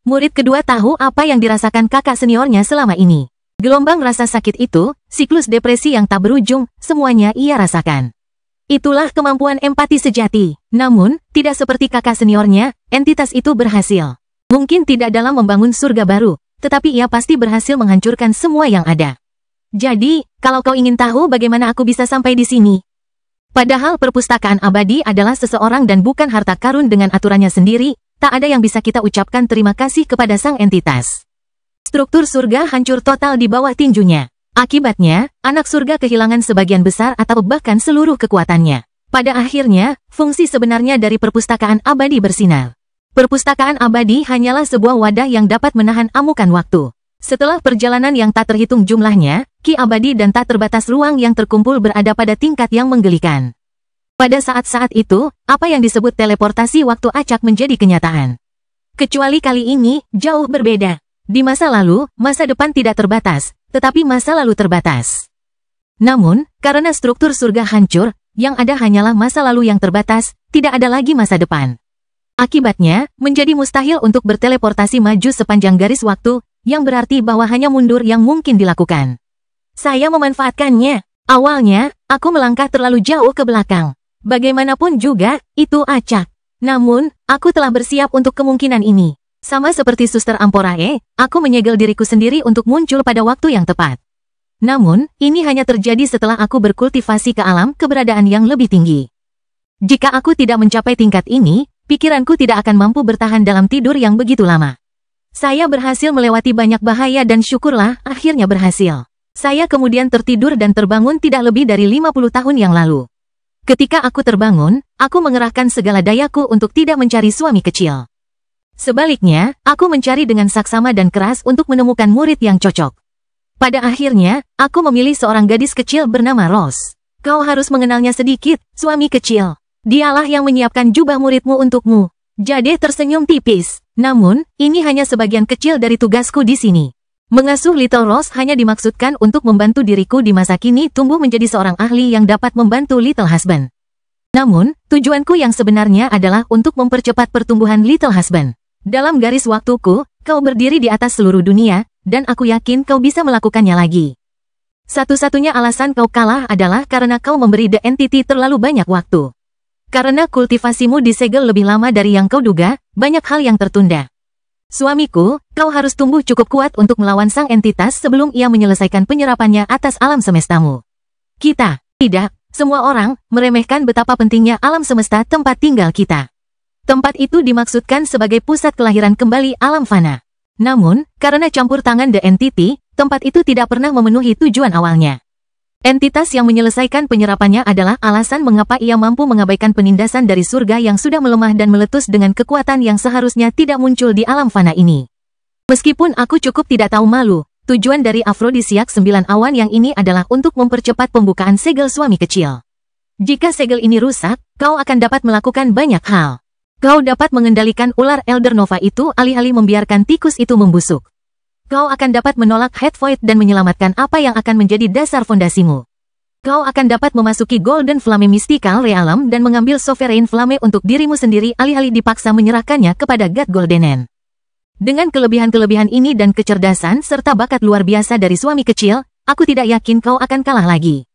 Murid kedua tahu apa yang dirasakan kakak seniornya selama ini. Gelombang rasa sakit itu, siklus depresi yang tak berujung, semuanya ia rasakan. Itulah kemampuan empati sejati. Namun, tidak seperti kakak seniornya, entitas itu berhasil. Mungkin tidak dalam membangun surga baru, tetapi ia pasti berhasil menghancurkan semua yang ada. Jadi, kalau kau ingin tahu bagaimana aku bisa sampai di sini, padahal perpustakaan abadi adalah seseorang dan bukan harta karun dengan aturannya sendiri, tak ada yang bisa kita ucapkan terima kasih kepada sang entitas. Struktur surga hancur total di bawah tinjunya. Akibatnya, anak surga kehilangan sebagian besar atau bahkan seluruh kekuatannya. Pada akhirnya, fungsi sebenarnya dari perpustakaan abadi bersinar. Perpustakaan abadi hanyalah sebuah wadah yang dapat menahan amukan waktu. Setelah perjalanan yang tak terhitung jumlahnya, ki abadi dan tak terbatas ruang yang terkumpul berada pada tingkat yang menggelikan. Pada saat-saat itu, apa yang disebut teleportasi waktu acak menjadi kenyataan. Kecuali kali ini, jauh berbeda. Di masa lalu, masa depan tidak terbatas, tetapi masa lalu terbatas. Namun, karena struktur surga hancur, yang ada hanyalah masa lalu yang terbatas, tidak ada lagi masa depan. Akibatnya, menjadi mustahil untuk berteleportasi maju sepanjang garis waktu, yang berarti bahwa hanya mundur yang mungkin dilakukan. Saya memanfaatkannya. Awalnya, aku melangkah terlalu jauh ke belakang. Bagaimanapun juga, itu acak. Namun, aku telah bersiap untuk kemungkinan ini. Sama seperti Suster Amporae, aku menyegel diriku sendiri untuk muncul pada waktu yang tepat. Namun, ini hanya terjadi setelah aku berkultivasi ke alam keberadaan yang lebih tinggi. Jika aku tidak mencapai tingkat ini, pikiranku tidak akan mampu bertahan dalam tidur yang begitu lama. Saya berhasil melewati banyak bahaya dan syukurlah akhirnya berhasil. Saya kemudian tertidur dan terbangun tidak lebih dari 50 tahun yang lalu. Ketika aku terbangun, aku mengerahkan segala dayaku untuk tidak mencari suami kecil. Sebaliknya, aku mencari dengan saksama dan keras untuk menemukan murid yang cocok. Pada akhirnya, aku memilih seorang gadis kecil bernama Rose. Kau harus mengenalnya sedikit, suami kecil. Dialah yang menyiapkan jubah muridmu untukmu. Jade tersenyum tipis. Namun, ini hanya sebagian kecil dari tugasku di sini. Mengasuh Little Rose hanya dimaksudkan untuk membantu diriku di masa kini tumbuh menjadi seorang ahli yang dapat membantu Little Husband. Namun, tujuanku yang sebenarnya adalah untuk mempercepat pertumbuhan Little Husband. Dalam garis waktuku, kau berdiri di atas seluruh dunia, dan aku yakin kau bisa melakukannya lagi. Satu-satunya alasan kau kalah adalah karena kau memberi The Entity terlalu banyak waktu. Karena kultivasimu disegel lebih lama dari yang kau duga, banyak hal yang tertunda. Suamiku, kau harus tumbuh cukup kuat untuk melawan sang entitas sebelum ia menyelesaikan penyerapannya atas alam semestamu. Kita, tidak, semua orang, meremehkan betapa pentingnya alam semesta tempat tinggal kita. Tempat itu dimaksudkan sebagai pusat kelahiran kembali alam fana. Namun, karena campur tangan The Entity, tempat itu tidak pernah memenuhi tujuan awalnya. Entitas yang menyelesaikan penyerapannya adalah alasan mengapa ia mampu mengabaikan penindasan dari surga yang sudah melemah dan meletus dengan kekuatan yang seharusnya tidak muncul di alam fana ini. Meskipun aku cukup tidak tahu malu, tujuan dari afrodisiak 9 awan yang ini adalah untuk mempercepat pembukaan segel suami kecil. Jika segel ini rusak, kau akan dapat melakukan banyak hal. Kau dapat mengendalikan ular Elder Nova itu alih-alih membiarkan tikus itu membusuk. Kau akan dapat menolak Head Void dan menyelamatkan apa yang akan menjadi dasar fondasimu. Kau akan dapat memasuki Golden Flame Mystical Realm dan mengambil Sovereign Flame untuk dirimu sendiri alih-alih dipaksa menyerahkannya kepada God Goldenen. Dengan kelebihan-kelebihan ini dan kecerdasan serta bakat luar biasa dari suami kecil, aku tidak yakin kau akan kalah lagi.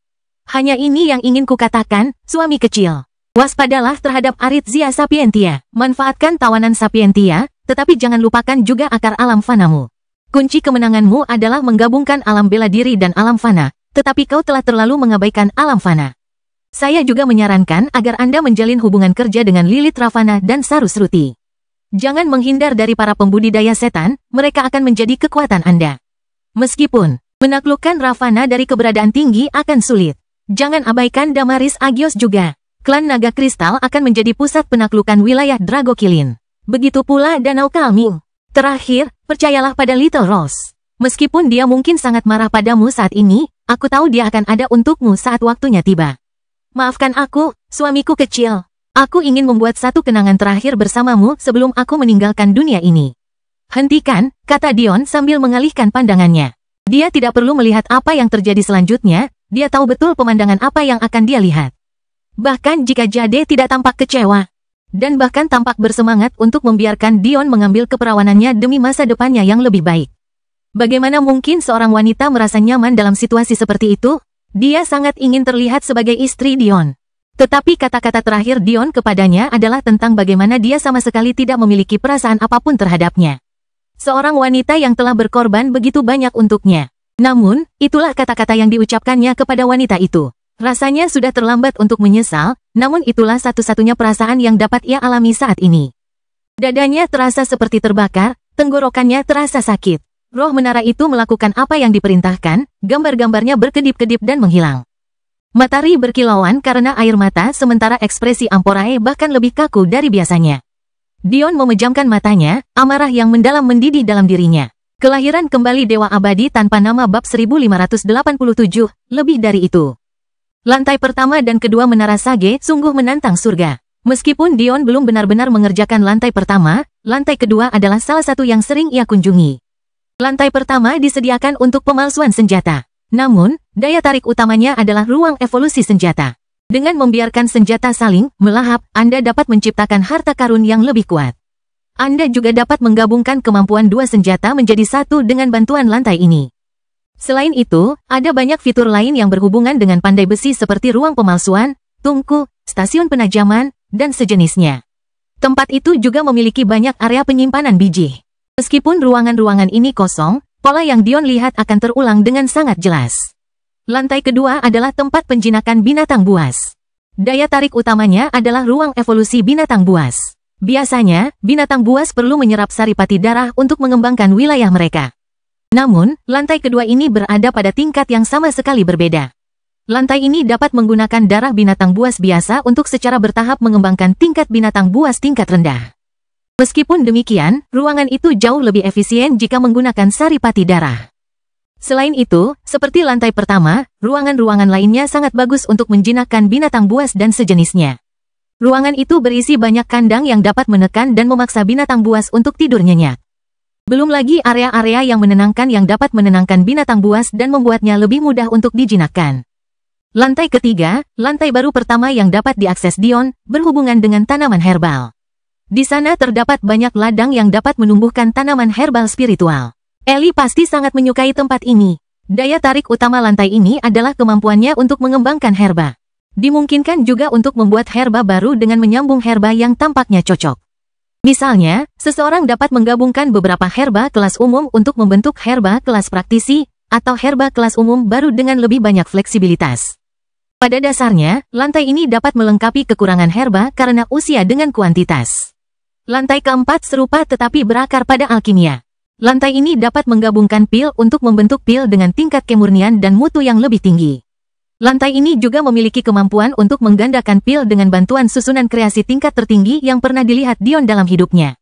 Hanya ini yang ingin kukatakan, suami kecil. Waspadalah terhadap Aritzia Sapientia. Manfaatkan tawanan Sapientia, tetapi jangan lupakan juga akar alam fanamu. Kunci kemenanganmu adalah menggabungkan alam bela diri dan alam fana, tetapi kau telah terlalu mengabaikan alam fana. Saya juga menyarankan agar Anda menjalin hubungan kerja dengan Lilith Ravana dan Sarusruti. Jangan menghindar dari para pembudidaya setan, mereka akan menjadi kekuatan Anda. Meskipun menaklukkan Ravana dari keberadaan tinggi akan sulit, jangan abaikan Damaris Agios juga. Klan Naga Kristal akan menjadi pusat penaklukan wilayah Dragokilin. Begitu pula Danau Kalming. Terakhir, percayalah pada Little Rose. Meskipun dia mungkin sangat marah padamu saat ini, aku tahu dia akan ada untukmu saat waktunya tiba. Maafkan aku, suamiku kecil. Aku ingin membuat satu kenangan terakhir bersamamu sebelum aku meninggalkan dunia ini. Hentikan, kata Dion sambil mengalihkan pandangannya. Dia tidak perlu melihat apa yang terjadi selanjutnya, dia tahu betul pemandangan apa yang akan dia lihat. Bahkan jika Jade tidak tampak kecewa. Dan bahkan tampak bersemangat untuk membiarkan Dion mengambil keperawanannya demi masa depannya yang lebih baik. Bagaimana mungkin seorang wanita merasa nyaman dalam situasi seperti itu? Dia sangat ingin terlihat sebagai istri Dion. Tetapi kata-kata terakhir Dion kepadanya adalah tentang bagaimana dia sama sekali tidak memiliki perasaan apapun terhadapnya. Seorang wanita yang telah berkorban begitu banyak untuknya. Namun, itulah kata-kata yang diucapkannya kepada wanita itu. Rasanya sudah terlambat untuk menyesal, namun itulah satu-satunya perasaan yang dapat ia alami saat ini. Dadanya terasa seperti terbakar, tenggorokannya terasa sakit. Roh menara itu melakukan apa yang diperintahkan, gambar-gambarnya berkedip-kedip dan menghilang. Matahari berkilauan karena air mata sementara ekspresi Amporae bahkan lebih kaku dari biasanya. Dion memejamkan matanya, amarah yang mendalam mendidih dalam dirinya. Kelahiran kembali Dewa Abadi tanpa nama bab 1587, lebih dari itu. Lantai pertama dan kedua Menara Sage sungguh menantang surga. Meskipun Dion belum benar-benar mengerjakan lantai pertama, lantai kedua adalah salah satu yang sering ia kunjungi. Lantai pertama disediakan untuk pemalsuan senjata. Namun, daya tarik utamanya adalah ruang evolusi senjata. Dengan membiarkan senjata saling melahap, Anda dapat menciptakan harta karun yang lebih kuat. Anda juga dapat menggabungkan kemampuan dua senjata menjadi satu dengan bantuan lantai ini. Selain itu, ada banyak fitur lain yang berhubungan dengan pandai besi seperti ruang pemalsuan, tungku, stasiun penajaman, dan sejenisnya. Tempat itu juga memiliki banyak area penyimpanan biji. Meskipun ruangan-ruangan ini kosong, pola yang Dion lihat akan terulang dengan sangat jelas. Lantai kedua adalah tempat penjinakan binatang buas. Daya tarik utamanya adalah ruang evolusi binatang buas. Biasanya, binatang buas perlu menyerap saripati darah untuk mengembangkan wilayah mereka. Namun, lantai kedua ini berada pada tingkat yang sama sekali berbeda. Lantai ini dapat menggunakan darah binatang buas biasa untuk secara bertahap mengembangkan tingkat binatang buas tingkat rendah. Meskipun demikian, ruangan itu jauh lebih efisien jika menggunakan saripati darah. Selain itu, seperti lantai pertama, ruangan-ruangan lainnya sangat bagus untuk menjinakkan binatang buas dan sejenisnya. Ruangan itu berisi banyak kandang yang dapat menekan dan memaksa binatang buas untuk tidur nyenyak. Belum lagi area-area yang menenangkan yang dapat menenangkan binatang buas dan membuatnya lebih mudah untuk dijinakkan. Lantai ketiga, lantai baru pertama yang dapat diakses Dion, berhubungan dengan tanaman herbal. Di sana terdapat banyak ladang yang dapat menumbuhkan tanaman herbal spiritual. Ellie pasti sangat menyukai tempat ini. Daya tarik utama lantai ini adalah kemampuannya untuk mengembangkan herba. Dimungkinkan juga untuk membuat herba baru dengan menyambung herba yang tampaknya cocok. Misalnya, seseorang dapat menggabungkan beberapa herba kelas umum untuk membentuk herba kelas praktisi, atau herba kelas umum baru dengan lebih banyak fleksibilitas. Pada dasarnya, lantai ini dapat melengkapi kekurangan herba karena usia dengan kuantitas. Lantai keempat serupa tetapi berakar pada alkimia. Lantai ini dapat menggabungkan pil untuk membentuk pil dengan tingkat kemurnian dan mutu yang lebih tinggi. Lantai ini juga memiliki kemampuan untuk menggandakan pil dengan bantuan susunan kreasi tingkat tertinggi yang pernah dilihat Dion dalam hidupnya.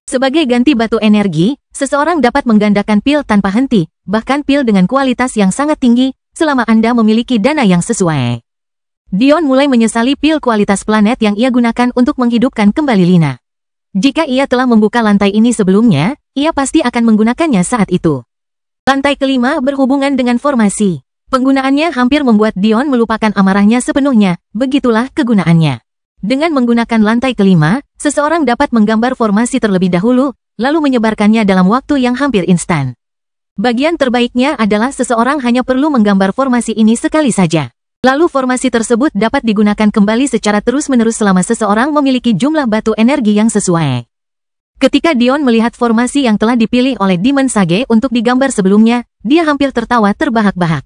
Sebagai ganti batu energi, seseorang dapat menggandakan pil tanpa henti, bahkan pil dengan kualitas yang sangat tinggi, selama Anda memiliki dana yang sesuai. Dion mulai menyesali pil kualitas planet yang ia gunakan untuk menghidupkan kembali Lina. Jika ia telah membuka lantai ini sebelumnya, ia pasti akan menggunakannya saat itu. Lantai kelima berhubungan dengan formasi. Penggunaannya hampir membuat Dion melupakan amarahnya sepenuhnya, begitulah kegunaannya. Dengan menggunakan lantai kelima, seseorang dapat menggambar formasi terlebih dahulu, lalu menyebarkannya dalam waktu yang hampir instan. Bagian terbaiknya adalah seseorang hanya perlu menggambar formasi ini sekali saja. Lalu formasi tersebut dapat digunakan kembali secara terus-menerus selama seseorang memiliki jumlah batu energi yang sesuai. Ketika Dion melihat formasi yang telah dipilih oleh Demon Sage untuk digambar sebelumnya, dia hampir tertawa terbahak-bahak.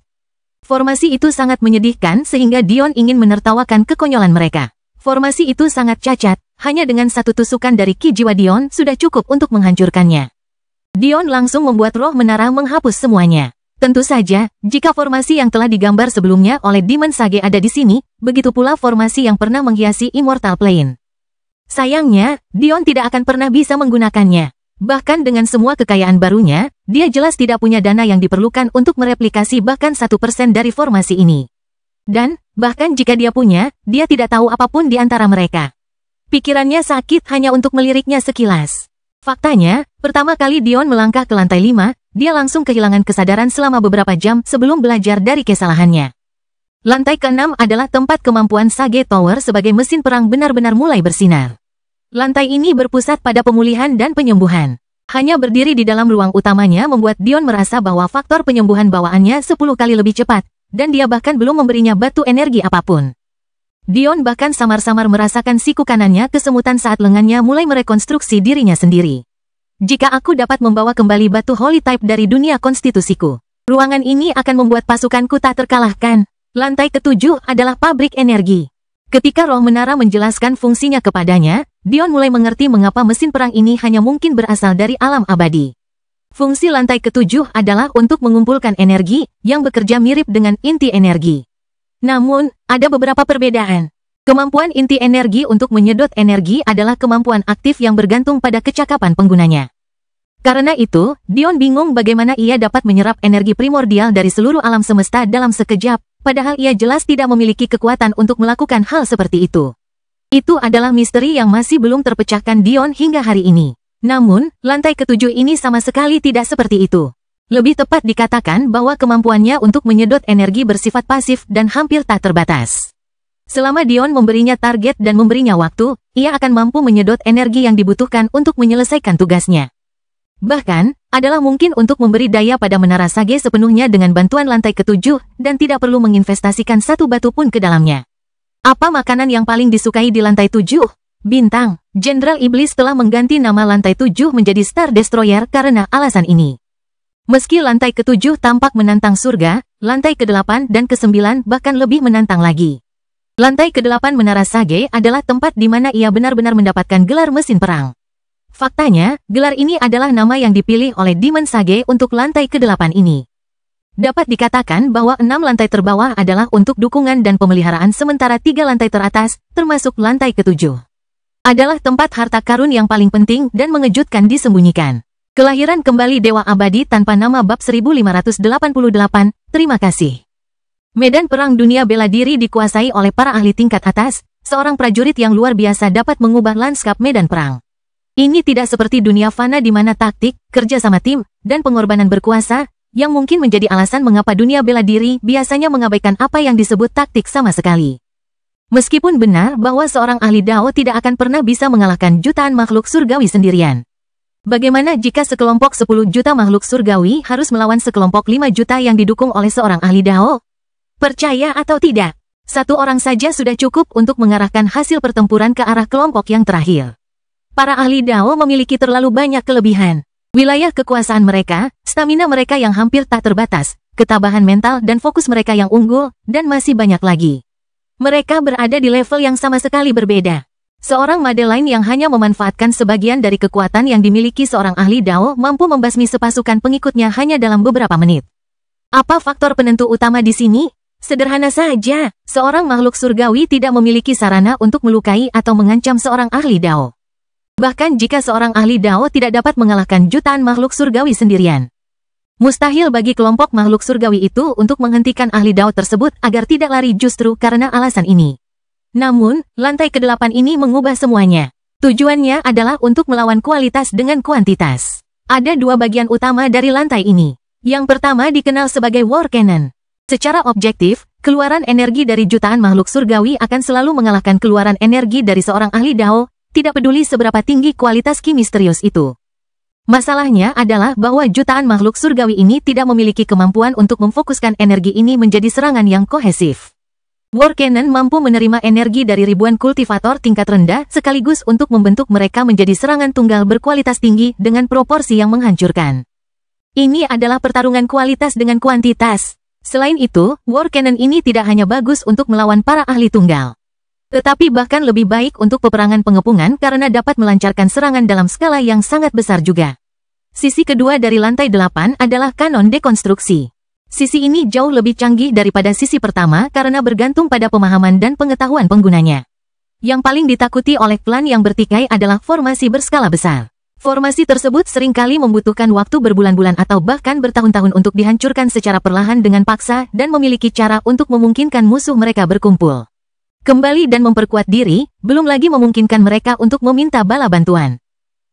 Formasi itu sangat menyedihkan sehingga Dion ingin menertawakan kekonyolan mereka. Formasi itu sangat cacat, hanya dengan satu tusukan dari ki jiwa Dion sudah cukup untuk menghancurkannya. Dion langsung membuat roh menara menghapus semuanya. Tentu saja, jika formasi yang telah digambar sebelumnya oleh Demon Sage ada di sini, begitu pula formasi yang pernah menghiasi Immortal Plane. Sayangnya, Dion tidak akan pernah bisa menggunakannya. Bahkan dengan semua kekayaan barunya, dia jelas tidak punya dana yang diperlukan untuk mereplikasi bahkan 1% dari formasi ini. Dan, bahkan jika dia punya, dia tidak tahu apapun di antara mereka. Pikirannya sakit hanya untuk meliriknya sekilas. Faktanya, pertama kali Dion melangkah ke lantai 5, dia langsung kehilangan kesadaran selama beberapa jam sebelum belajar dari kesalahannya. Lantai ke-6 adalah tempat kemampuan Sage Tower sebagai mesin perang benar-benar mulai bersinar. Lantai ini berpusat pada pemulihan dan penyembuhan. Hanya berdiri di dalam ruang utamanya membuat Dion merasa bahwa faktor penyembuhan bawaannya 10 kali lebih cepat, dan dia bahkan belum memberinya batu energi apapun. Dion bahkan samar-samar merasakan siku kanannya kesemutan saat lengannya mulai merekonstruksi dirinya sendiri. Jika aku dapat membawa kembali batu Holy Type dari dunia konstitusiku, ruangan ini akan membuat pasukanku tak terkalahkan. Lantai ke-7 adalah pabrik energi. Ketika roh menara menjelaskan fungsinya kepadanya, Dion mulai mengerti mengapa mesin perang ini hanya mungkin berasal dari alam abadi. Fungsi lantai ke-7 adalah untuk mengumpulkan energi yang bekerja mirip dengan inti energi. Namun, ada beberapa perbedaan. Kemampuan inti energi untuk menyedot energi adalah kemampuan aktif yang bergantung pada kecakapan penggunanya. Karena itu, Dion bingung bagaimana ia dapat menyerap energi primordial dari seluruh alam semesta dalam sekejap, padahal ia jelas tidak memiliki kekuatan untuk melakukan hal seperti itu. Itu adalah misteri yang masih belum terpecahkan Dion hingga hari ini. Namun, lantai ke-7 ini sama sekali tidak seperti itu. Lebih tepat dikatakan bahwa kemampuannya untuk menyedot energi bersifat pasif dan hampir tak terbatas. Selama Dion memberinya target dan memberinya waktu, ia akan mampu menyedot energi yang dibutuhkan untuk menyelesaikan tugasnya. Bahkan, adalah mungkin untuk memberi daya pada menara Sage sepenuhnya dengan bantuan lantai ke-7 dan tidak perlu menginvestasikan satu batu pun ke dalamnya. Apa makanan yang paling disukai di lantai 7? Bintang. Jenderal Iblis telah mengganti nama lantai 7 menjadi Star Destroyer karena alasan ini. Meski lantai ke-7 tampak menantang surga, lantai ke-8 dan ke-9 bahkan lebih menantang lagi. Lantai ke-8 Menara Sage adalah tempat di mana ia benar-benar mendapatkan gelar mesin perang. Faktanya, gelar ini adalah nama yang dipilih oleh Demon Sage untuk lantai ke-8 ini. Dapat dikatakan bahwa 6 lantai terbawah adalah untuk dukungan dan pemeliharaan sementara 3 lantai teratas, termasuk lantai ke-7, adalah tempat harta karun yang paling penting dan mengejutkan disembunyikan. Kelahiran kembali Dewa Abadi tanpa nama bab 1588, terima kasih. Medan perang dunia bela diri dikuasai oleh para ahli tingkat atas, seorang prajurit yang luar biasa dapat mengubah lanskap medan perang. Ini tidak seperti dunia fana di mana taktik, kerja sama tim, dan pengorbanan berkuasa, yang mungkin menjadi alasan mengapa dunia bela diri biasanya mengabaikan apa yang disebut taktik sama sekali. Meskipun benar bahwa seorang ahli Dao tidak akan pernah bisa mengalahkan jutaan makhluk surgawi sendirian. Bagaimana jika sekelompok 10 juta makhluk surgawi harus melawan sekelompok 5 juta yang didukung oleh seorang ahli Dao? Percaya atau tidak, satu orang saja sudah cukup untuk mengarahkan hasil pertempuran ke arah kelompok yang terakhir. Para ahli Dao memiliki terlalu banyak kelebihan. Wilayah kekuasaan mereka, stamina mereka yang hampir tak terbatas, ketabahan mental dan fokus mereka yang unggul, dan masih banyak lagi. Mereka berada di level yang sama sekali berbeda. Seorang Madeline yang hanya memanfaatkan sebagian dari kekuatan yang dimiliki seorang ahli Dao mampu membasmi sepasukan pengikutnya hanya dalam beberapa menit. Apa faktor penentu utama di sini? Sederhana saja, seorang makhluk surgawi tidak memiliki sarana untuk melukai atau mengancam seorang ahli Dao. Bahkan jika seorang ahli Dao tidak dapat mengalahkan jutaan makhluk surgawi sendirian. Mustahil bagi kelompok makhluk surgawi itu untuk menghentikan ahli Dao tersebut agar tidak lari justru karena alasan ini. Namun, lantai ke-8 ini mengubah semuanya. Tujuannya adalah untuk melawan kualitas dengan kuantitas. Ada dua bagian utama dari lantai ini. Yang pertama dikenal sebagai War Cannon. Secara objektif, keluaran energi dari jutaan makhluk surgawi akan selalu mengalahkan keluaran energi dari seorang ahli Dao, tidak peduli seberapa tinggi kualitas ki misterius itu. Masalahnya adalah bahwa jutaan makhluk surgawi ini tidak memiliki kemampuan untuk memfokuskan energi ini menjadi serangan yang kohesif. War Cannon mampu menerima energi dari ribuan kultivator tingkat rendah sekaligus untuk membentuk mereka menjadi serangan tunggal berkualitas tinggi dengan proporsi yang menghancurkan. Ini adalah pertarungan kualitas dengan kuantitas. Selain itu, War Cannon ini tidak hanya bagus untuk melawan para ahli tunggal, tetapi bahkan lebih baik untuk peperangan pengepungan karena dapat melancarkan serangan dalam skala yang sangat besar juga. Sisi kedua dari lantai 8 adalah kanon dekonstruksi. Sisi ini jauh lebih canggih daripada sisi pertama karena bergantung pada pemahaman dan pengetahuan penggunanya. Yang paling ditakuti oleh klan yang bertikai adalah formasi berskala besar. Formasi tersebut seringkali membutuhkan waktu berbulan-bulan atau bahkan bertahun-tahun untuk dihancurkan secara perlahan dengan paksa dan memiliki cara untuk memungkinkan musuh mereka berkumpul kembali dan memperkuat diri, belum lagi memungkinkan mereka untuk meminta bala bantuan.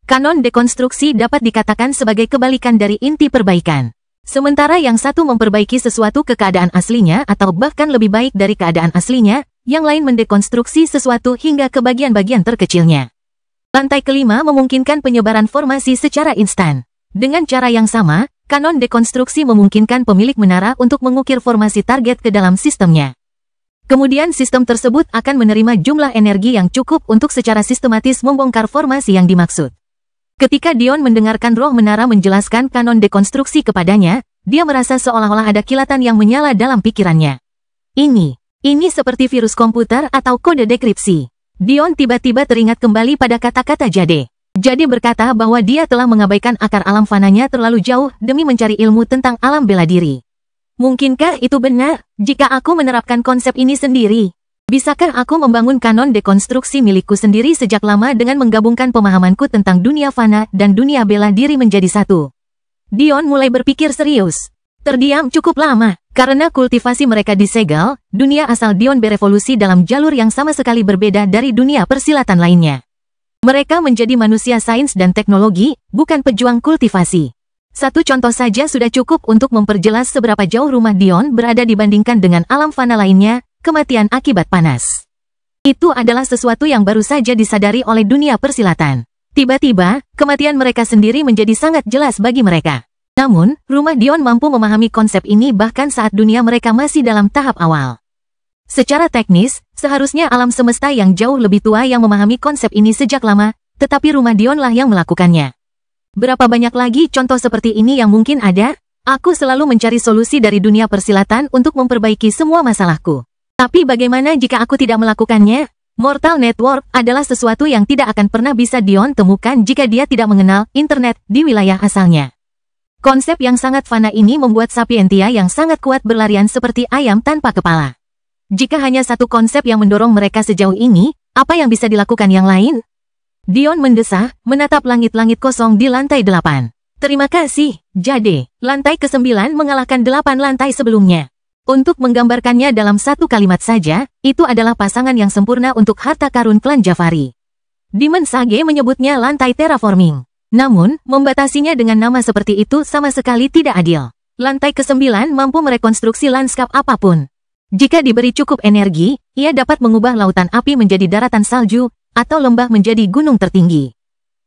Kanon dekonstruksi dapat dikatakan sebagai kebalikan dari inti perbaikan. Sementara yang satu memperbaiki sesuatu ke keadaan aslinya atau bahkan lebih baik dari keadaan aslinya, yang lain mendekonstruksi sesuatu hingga ke bagian-bagian terkecilnya. Lantai kelima memungkinkan penyebaran formasi secara instan. Dengan cara yang sama, kanon dekonstruksi memungkinkan pemilik menara untuk mengukir formasi target ke dalam sistemnya. Kemudian sistem tersebut akan menerima jumlah energi yang cukup untuk secara sistematis membongkar formasi yang dimaksud. Ketika Dion mendengarkan roh menara menjelaskan kanon dekonstruksi kepadanya, dia merasa seolah-olah ada kilatan yang menyala dalam pikirannya. Ini seperti virus komputer atau kode dekripsi. Dion tiba-tiba teringat kembali pada kata-kata Jade. Jade berkata bahwa dia telah mengabaikan akar alam fananya terlalu jauh demi mencari ilmu tentang alam bela diri. Mungkinkah itu benar jika aku menerapkan konsep ini sendiri? Bisakah aku membangun kanon dekonstruksi milikku sendiri sejak lama dengan menggabungkan pemahamanku tentang dunia fana dan dunia bela diri menjadi satu? Dion mulai berpikir serius. Terdiam cukup lama, karena kultivasi mereka disegel, dunia asal Dion berevolusi dalam jalur yang sama sekali berbeda dari dunia persilatan lainnya. Mereka menjadi manusia sains dan teknologi, bukan pejuang kultivasi. Satu contoh saja sudah cukup untuk memperjelas seberapa jauh rumah Dion berada dibandingkan dengan alam fana lainnya, kematian akibat panas. Itu adalah sesuatu yang baru saja disadari oleh dunia persilatan. Tiba-tiba, kematian mereka sendiri menjadi sangat jelas bagi mereka. Namun, rumah Dion mampu memahami konsep ini bahkan saat dunia mereka masih dalam tahap awal. Secara teknis, seharusnya alam semesta yang jauh lebih tua yang memahami konsep ini sejak lama, tetapi rumah Dion lah yang melakukannya. Berapa banyak lagi contoh seperti ini yang mungkin ada? Aku selalu mencari solusi dari dunia persilatan untuk memperbaiki semua masalahku. Tapi bagaimana jika aku tidak melakukannya? Mortal Network adalah sesuatu yang tidak akan pernah bisa Dion temukan jika dia tidak mengenal internet di wilayah asalnya. Konsep yang sangat fana ini membuat Sapientia yang sangat kuat berlarian seperti ayam tanpa kepala. Jika hanya satu konsep yang mendorong mereka sejauh ini, apa yang bisa dilakukan yang lain? Dion mendesah, menatap langit-langit kosong di lantai 8. Terima kasih, Jade. Lantai ke-9 mengalahkan 8 lantai sebelumnya. Untuk menggambarkannya dalam satu kalimat saja, itu adalah pasangan yang sempurna untuk harta karun klan Jafari. Demon Sage menyebutnya lantai terraforming. Namun, membatasinya dengan nama seperti itu sama sekali tidak adil. Lantai ke-9 mampu merekonstruksi lanskap apapun. Jika diberi cukup energi, ia dapat mengubah lautan api menjadi daratan salju, atau lembah menjadi gunung tertinggi.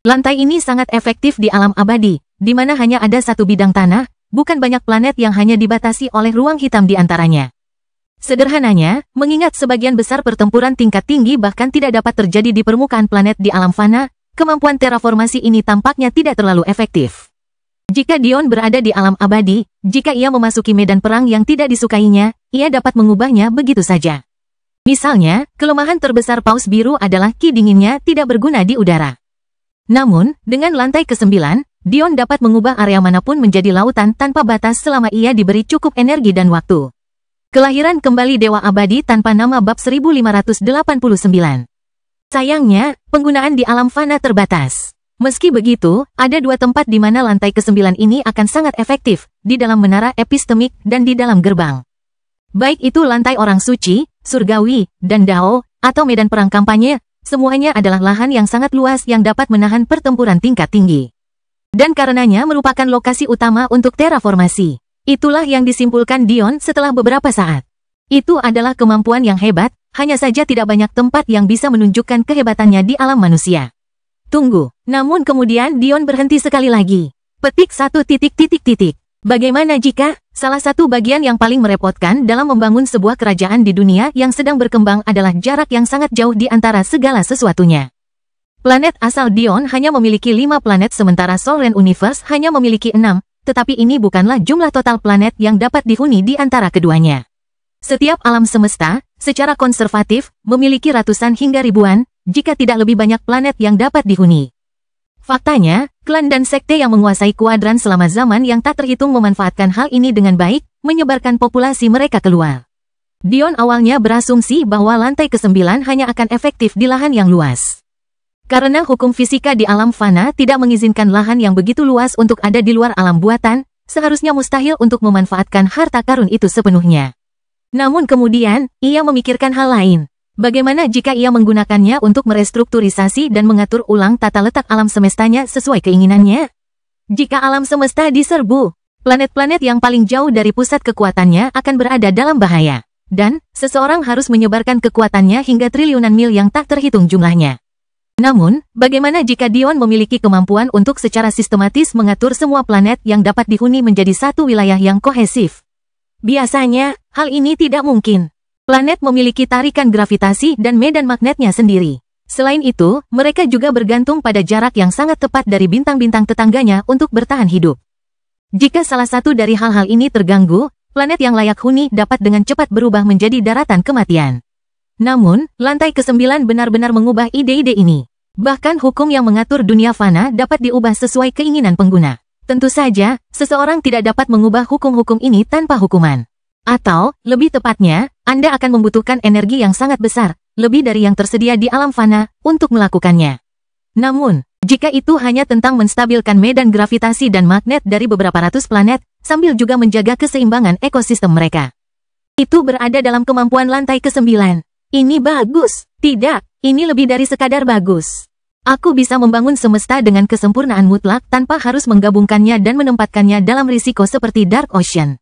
Lantai ini sangat efektif di alam abadi, di mana hanya ada satu bidang tanah, bukan banyak planet yang hanya dibatasi oleh ruang hitam di antaranya. Sederhananya, mengingat sebagian besar pertempuran tingkat tinggi bahkan tidak dapat terjadi di permukaan planet di alam fana, kemampuan terraformasi ini tampaknya tidak terlalu efektif. Jika Dion berada di alam abadi, jika ia memasuki medan perang yang tidak disukainya, ia dapat mengubahnya begitu saja. Misalnya, kelemahan terbesar paus biru adalah ki dinginnya tidak berguna di udara. Namun, dengan lantai ke-9, Dion dapat mengubah area manapun menjadi lautan tanpa batas selama ia diberi cukup energi dan waktu. Kelahiran kembali Dewa Abadi tanpa nama bab 1589. Sayangnya, penggunaan di alam fana terbatas. Meski begitu, ada dua tempat di mana lantai ke-9 ini akan sangat efektif, di dalam menara epistemik dan di dalam gerbang. Baik itu lantai orang suci, surgawi, dan Dao, atau medan perang kampanye, semuanya adalah lahan yang sangat luas yang dapat menahan pertempuran tingkat tinggi. Dan karenanya merupakan lokasi utama untuk terraformasi. Itulah yang disimpulkan Dion setelah beberapa saat. Itu adalah kemampuan yang hebat, hanya saja tidak banyak tempat yang bisa menunjukkan kehebatannya di alam manusia. Tunggu, namun kemudian Dion berhenti sekali lagi. Petik 1 titik titik titik. Bagaimana jika salah satu bagian yang paling merepotkan dalam membangun sebuah kerajaan di dunia yang sedang berkembang adalah jarak yang sangat jauh di antara segala sesuatunya? Planet asal Dion hanya memiliki 5 planet sementara Solren Universe hanya memiliki 6, tetapi ini bukanlah jumlah total planet yang dapat dihuni di antara keduanya. Setiap alam semesta, secara konservatif, memiliki ratusan hingga ribuan, jika tidak lebih banyak planet yang dapat dihuni. Faktanya, klan dan sekte yang menguasai kuadran selama zaman yang tak terhitung memanfaatkan hal ini dengan baik, menyebarkan populasi mereka keluar. Dion awalnya berasumsi bahwa lantai ke-9 hanya akan efektif di lahan yang luas. Karena hukum fisika di alam fana tidak mengizinkan lahan yang begitu luas untuk ada di luar alam buatan, seharusnya mustahil untuk memanfaatkan harta karun itu sepenuhnya. Namun kemudian, ia memikirkan hal lain. Bagaimana jika ia menggunakannya untuk merestrukturisasi dan mengatur ulang tata letak alam semestanya sesuai keinginannya? Jika alam semesta diserbu, planet-planet yang paling jauh dari pusat kekuatannya akan berada dalam bahaya. Dan, seseorang harus menyebarkan kekuatannya hingga triliunan mil yang tak terhitung jumlahnya. Namun, bagaimana jika Dion memiliki kemampuan untuk secara sistematis mengatur semua planet yang dapat dihuni menjadi satu wilayah yang kohesif? Biasanya, hal ini tidak mungkin. Planet memiliki tarikan gravitasi dan medan magnetnya sendiri. Selain itu, mereka juga bergantung pada jarak yang sangat tepat dari bintang-bintang tetangganya untuk bertahan hidup. Jika salah satu dari hal-hal ini terganggu, planet yang layak huni dapat dengan cepat berubah menjadi daratan kematian. Namun, lantai ke-9 benar-benar mengubah ide-ide ini. Bahkan hukum yang mengatur dunia fana dapat diubah sesuai keinginan pengguna. Tentu saja, seseorang tidak dapat mengubah hukum-hukum ini tanpa hukuman. Atau, lebih tepatnya, Anda akan membutuhkan energi yang sangat besar, lebih dari yang tersedia di alam fana, untuk melakukannya. Namun, jika itu hanya tentang menstabilkan medan gravitasi dan magnet dari beberapa ratus planet, sambil juga menjaga keseimbangan ekosistem mereka. Itu berada dalam kemampuan lantai ke-9. Ini bagus. Tidak, ini lebih dari sekadar bagus. Aku bisa membangun semesta dengan kesempurnaan mutlak tanpa harus menggabungkannya dan menempatkannya dalam risiko seperti Dark Ocean.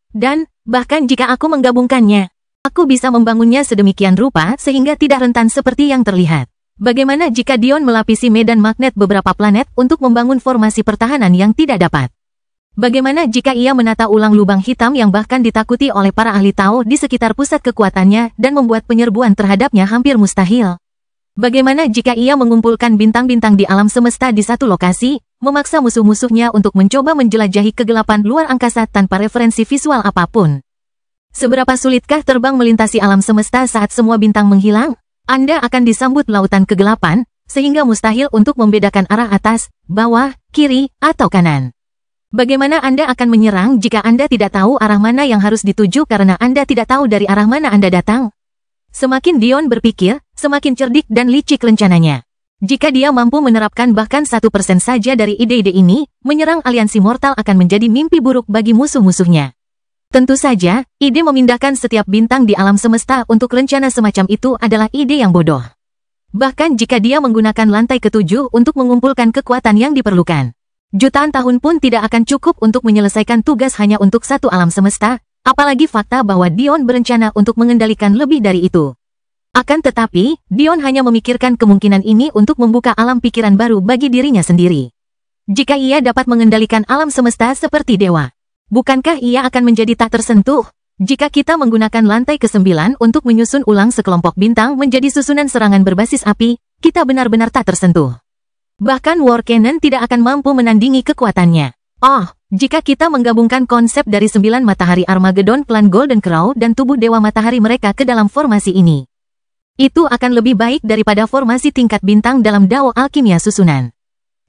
Dan, bahkan jika aku menggabungkannya, aku bisa membangunnya sedemikian rupa sehingga tidak rentan seperti yang terlihat. Bagaimana jika Dion melapisi medan magnet beberapa planet untuk membangun formasi pertahanan yang tidak dapat? Bagaimana jika ia menata ulang lubang hitam yang bahkan ditakuti oleh para ahli Tao di sekitar pusat kekuatannya dan membuat penyerbuan terhadapnya hampir mustahil? Bagaimana jika ia mengumpulkan bintang-bintang di alam semesta di satu lokasi, memaksa musuh-musuhnya untuk mencoba menjelajahi kegelapan luar angkasa tanpa referensi visual apapun? Seberapa sulitkah terbang melintasi alam semesta saat semua bintang menghilang? Anda akan disambut lautan kegelapan, sehingga mustahil untuk membedakan arah atas, bawah, kiri, atau kanan. Bagaimana Anda akan menyerang jika Anda tidak tahu arah mana yang harus dituju karena Anda tidak tahu dari arah mana Anda datang? Semakin Dion berpikir, semakin cerdik dan licik rencananya. Jika dia mampu menerapkan bahkan 1% saja dari ide-ide ini, menyerang aliansi mortal akan menjadi mimpi buruk bagi musuh-musuhnya. Tentu saja, ide memindahkan setiap bintang di alam semesta untuk rencana semacam itu adalah ide yang bodoh. Bahkan jika dia menggunakan lantai ke-7 untuk mengumpulkan kekuatan yang diperlukan. Jutaan tahun pun tidak akan cukup untuk menyelesaikan tugas hanya untuk satu alam semesta, apalagi fakta bahwa Dion berencana untuk mengendalikan lebih dari itu. Akan tetapi, Dion hanya memikirkan kemungkinan ini untuk membuka alam pikiran baru bagi dirinya sendiri. Jika ia dapat mengendalikan alam semesta seperti dewa, bukankah ia akan menjadi tak tersentuh? Jika kita menggunakan lantai ke-9 untuk menyusun ulang sekelompok bintang menjadi susunan serangan berbasis api, kita benar-benar tak tersentuh. Bahkan War Cannon tidak akan mampu menandingi kekuatannya. Oh, jika kita menggabungkan konsep dari 9 matahari Armageddon klan Golden Crow dan tubuh dewa matahari mereka ke dalam formasi ini, itu akan lebih baik daripada formasi tingkat bintang dalam Dao Alkimia susunan.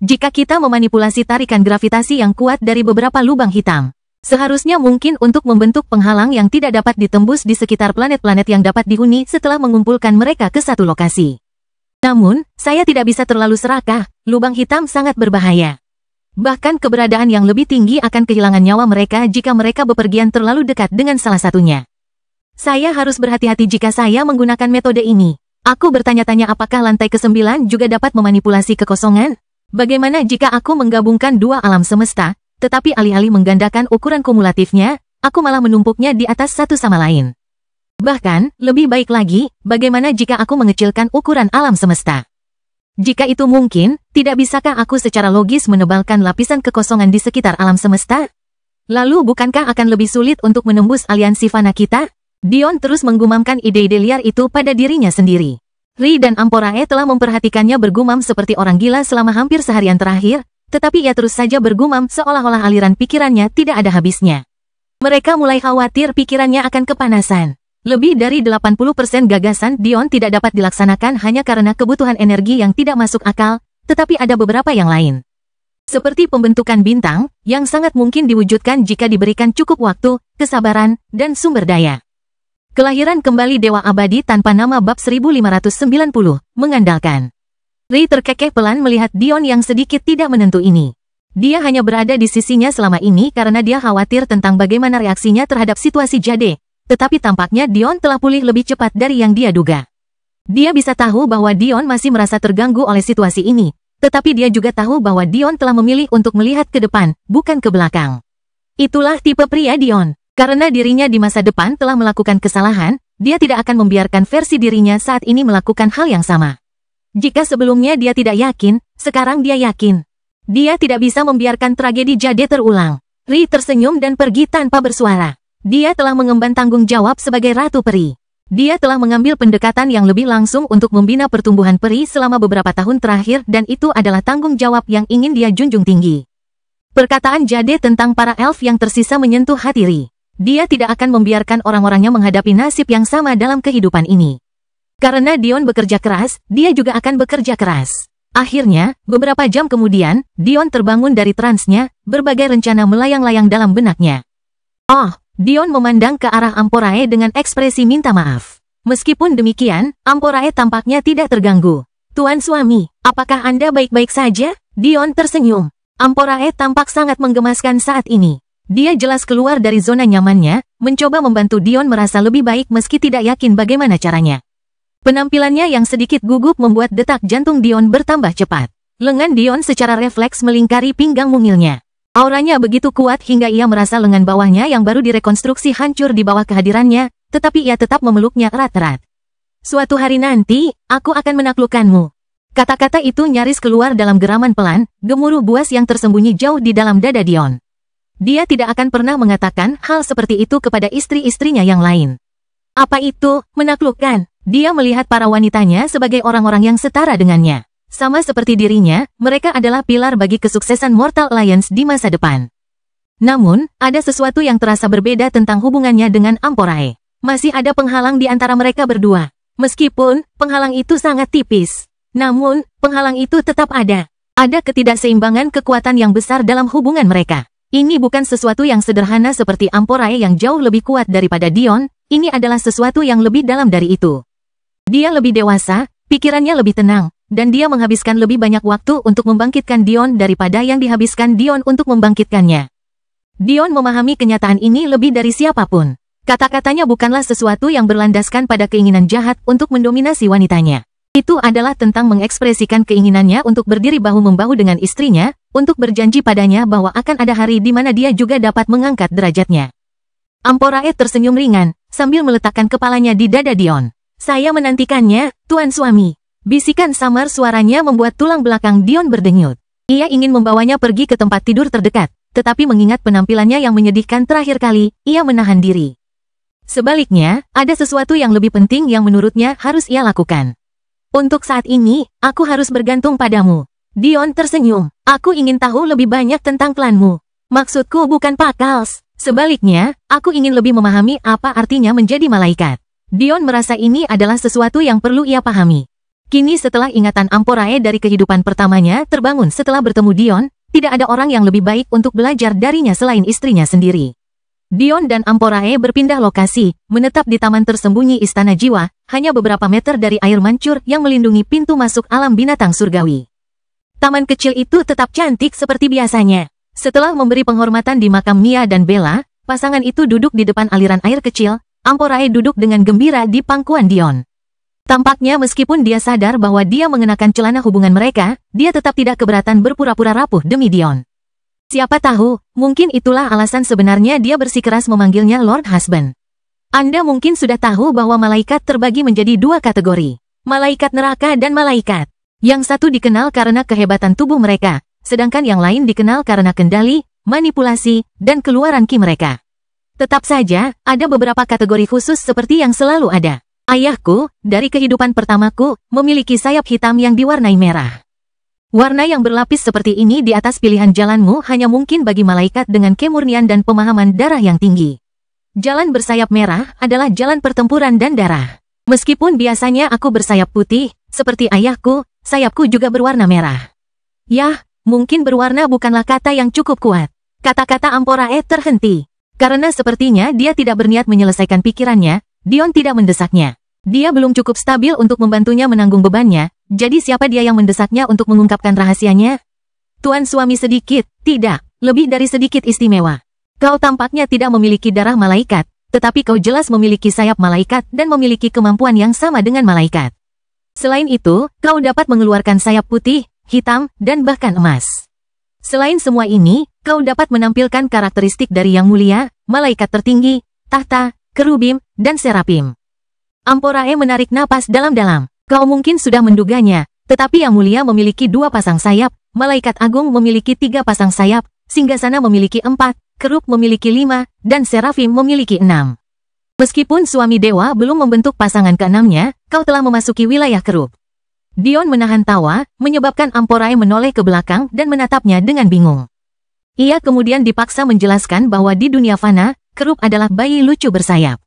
Jika kita memanipulasi tarikan gravitasi yang kuat dari beberapa lubang hitam, seharusnya mungkin untuk membentuk penghalang yang tidak dapat ditembus di sekitar planet-planet yang dapat dihuni setelah mengumpulkan mereka ke satu lokasi. Namun, saya tidak bisa terlalu serakah, lubang hitam sangat berbahaya. Bahkan keberadaan yang lebih tinggi akan kehilangan nyawa mereka jika mereka bepergian terlalu dekat dengan salah satunya. Saya harus berhati-hati jika saya menggunakan metode ini. Aku bertanya-tanya apakah lantai ke-9 juga dapat memanipulasi kekosongan? Bagaimana jika aku menggabungkan dua alam semesta, tetapi alih-alih menggandakan ukuran kumulatifnya, aku malah menumpuknya di atas satu sama lain? Bahkan, lebih baik lagi, bagaimana jika aku mengecilkan ukuran alam semesta? Jika itu mungkin, tidak bisakah aku secara logis menebalkan lapisan kekosongan di sekitar alam semesta? Lalu bukankah akan lebih sulit untuk menembus aliansi fana kita? Dion terus menggumamkan ide-ide liar itu pada dirinya sendiri. Ri dan Amporae telah memperhatikannya bergumam seperti orang gila selama hampir seharian terakhir, tetapi ia terus saja bergumam seolah-olah aliran pikirannya tidak ada habisnya. Mereka mulai khawatir pikirannya akan kepanasan. Lebih dari 80% gagasan Dion tidak dapat dilaksanakan hanya karena kebutuhan energi yang tidak masuk akal, tetapi ada beberapa yang lain. Seperti pembentukan bintang, yang sangat mungkin diwujudkan jika diberikan cukup waktu, kesabaran, dan sumber daya. Kelahiran kembali Dewa Abadi tanpa nama bab 1590, mengandalkan. Ri terkekeh pelan melihat Dion yang sedikit tidak menentu ini. Dia hanya berada di sisinya selama ini karena dia khawatir tentang bagaimana reaksinya terhadap situasi Jade. Tetapi tampaknya Dion telah pulih lebih cepat dari yang dia duga. Dia bisa tahu bahwa Dion masih merasa terganggu oleh situasi ini, tetapi dia juga tahu bahwa Dion telah memilih untuk melihat ke depan, bukan ke belakang. Itulah tipe pria Dion. Karena dirinya di masa depan telah melakukan kesalahan, dia tidak akan membiarkan versi dirinya saat ini melakukan hal yang sama. Jika sebelumnya dia tidak yakin, sekarang dia yakin. Dia tidak bisa membiarkan tragedi Jade terulang. Ri tersenyum dan pergi tanpa bersuara. Dia telah mengemban tanggung jawab sebagai Ratu Peri. Dia telah mengambil pendekatan yang lebih langsung untuk membina pertumbuhan peri selama beberapa tahun terakhir dan itu adalah tanggung jawab yang ingin dia junjung tinggi. Perkataan Jade tentang para elf yang tersisa menyentuh hati Ri. Dia tidak akan membiarkan orang-orangnya menghadapi nasib yang sama dalam kehidupan ini. Karena Dion bekerja keras, dia juga akan bekerja keras. Akhirnya, beberapa jam kemudian, Dion terbangun dari transnya, berbagai rencana melayang-layang dalam benaknya. Oh! Dion memandang ke arah Amporae dengan ekspresi minta maaf. Meskipun demikian, Amporae tampaknya tidak terganggu. Tuan suami, apakah Anda baik-baik saja? Dion tersenyum. Amporae tampak sangat menggemaskan saat ini. Dia jelas keluar dari zona nyamannya, mencoba membantu Dion merasa lebih baik meski tidak yakin bagaimana caranya. Penampilannya yang sedikit gugup membuat detak jantung Dion bertambah cepat. Lengan Dion secara refleks melingkari pinggang mungilnya. Auranya begitu kuat hingga ia merasa lengan bawahnya yang baru direkonstruksi hancur di bawah kehadirannya, tetapi ia tetap memeluknya erat-erat. Suatu hari nanti, aku akan menaklukkanmu. Kata-kata itu nyaris keluar dalam geraman pelan, gemuruh buas yang tersembunyi jauh di dalam dada Dion. Dia tidak akan pernah mengatakan hal seperti itu kepada istri-istrinya yang lain. Apa itu, menaklukkan? Dia melihat para wanitanya sebagai orang-orang yang setara dengannya. Sama seperti dirinya, mereka adalah pilar bagi kesuksesan Mortal Alliance di masa depan. Namun, ada sesuatu yang terasa berbeda tentang hubungannya dengan Amporae. Masih ada penghalang di antara mereka berdua. Meskipun, penghalang itu sangat tipis. Namun, penghalang itu tetap ada. Ada ketidakseimbangan kekuatan yang besar dalam hubungan mereka. Ini bukan sesuatu yang sederhana seperti Amporae yang jauh lebih kuat daripada Dion, ini adalah sesuatu yang lebih dalam dari itu. Dia lebih dewasa, pikirannya lebih tenang. Dan dia menghabiskan lebih banyak waktu untuk membangkitkan Dion daripada yang dihabiskan Dion untuk membangkitkannya. Dion memahami kenyataan ini lebih dari siapapun. Kata-katanya bukanlah sesuatu yang berlandaskan pada keinginan jahat untuk mendominasi wanitanya. Itu adalah tentang mengekspresikan keinginannya untuk berdiri bahu-membahu dengan istrinya, untuk berjanji padanya bahwa akan ada hari di mana dia juga dapat mengangkat derajatnya. Amporae tersenyum ringan, sambil meletakkan kepalanya di dada Dion. Saya menantikannya, Tuan Suami. Bisikan samar suaranya membuat tulang belakang Dion berdenyut. Ia ingin membawanya pergi ke tempat tidur terdekat, tetapi mengingat penampilannya yang menyedihkan terakhir kali, ia menahan diri. Sebaliknya, ada sesuatu yang lebih penting yang menurutnya harus ia lakukan. Untuk saat ini, aku harus bergantung padamu. Dion tersenyum. Aku ingin tahu lebih banyak tentang klanmu. Maksudku bukan Pakals. Sebaliknya, aku ingin lebih memahami apa artinya menjadi malaikat. Dion merasa ini adalah sesuatu yang perlu ia pahami. Kini setelah ingatan Amporae dari kehidupan pertamanya terbangun setelah bertemu Dion, tidak ada orang yang lebih baik untuk belajar darinya selain istrinya sendiri. Dion dan Amporae berpindah lokasi, menetap di taman tersembunyi Istana Jiwa, hanya beberapa meter dari air mancur yang melindungi pintu masuk alam binatang surgawi. Taman kecil itu tetap cantik seperti biasanya. Setelah memberi penghormatan di makam Mia dan Bella, pasangan itu duduk di depan aliran air kecil. Amporae duduk dengan gembira di pangkuan Dion. Tampaknya meskipun dia sadar bahwa dia mengenakan celana hubungan mereka, dia tetap tidak keberatan berpura-pura rapuh demi Dion. Siapa tahu, mungkin itulah alasan sebenarnya dia bersikeras memanggilnya Lord Husband. Anda mungkin sudah tahu bahwa malaikat terbagi menjadi dua kategori. Malaikat neraka dan malaikat. Yang satu dikenal karena kehebatan tubuh mereka, sedangkan yang lain dikenal karena kendali, manipulasi, dan keluaran ki mereka. Tetap saja, ada beberapa kategori khusus seperti yang selalu ada. Ayahku, dari kehidupan pertamaku, memiliki sayap hitam yang diwarnai merah. Warna yang berlapis seperti ini di atas pilihan jalanmu hanya mungkin bagi malaikat dengan kemurnian dan pemahaman darah yang tinggi. Jalan bersayap merah adalah jalan pertempuran dan darah. Meskipun biasanya aku bersayap putih, seperti ayahku, sayapku juga berwarna merah. Yah, mungkin berwarna bukanlah kata yang cukup kuat. Kata-kata Amporae terhenti. Karena sepertinya dia tidak berniat menyelesaikan pikirannya, Dion tidak mendesaknya. Dia belum cukup stabil untuk membantunya menanggung bebannya, jadi siapa dia yang mendesaknya untuk mengungkapkan rahasianya? Tuan Suami sedikit, tidak, lebih dari sedikit istimewa. Kau tampaknya tidak memiliki darah malaikat, tetapi kau jelas memiliki sayap malaikat dan memiliki kemampuan yang sama dengan malaikat. Selain itu, kau dapat mengeluarkan sayap putih, hitam, dan bahkan emas. Selain semua ini, kau dapat menampilkan karakteristik dari Yang Mulia, malaikat tertinggi, tahta, kerubim, dan serapim. Amporae menarik napas dalam-dalam. Kau mungkin sudah menduganya, tetapi Yang Mulia memiliki 2 pasang sayap, Malaikat Agung memiliki 3 pasang sayap, Singgasana memiliki 4, Kerub memiliki 5, dan Serafim memiliki 6. Meskipun suami dewa belum membentuk pasangan ke-6-nya, kau telah memasuki wilayah Kerub. Dion menahan tawa, menyebabkan Amporae menoleh ke belakang dan menatapnya dengan bingung. Ia kemudian dipaksa menjelaskan bahwa di dunia fana, Kerub adalah bayi lucu bersayap.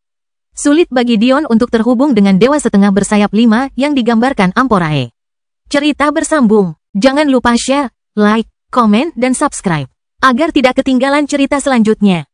Sulit bagi Dion untuk terhubung dengan dewa setengah bersayap 5 yang digambarkan Amporae. Cerita bersambung. Jangan lupa share, like, komen, dan subscribe, agar tidak ketinggalan cerita selanjutnya.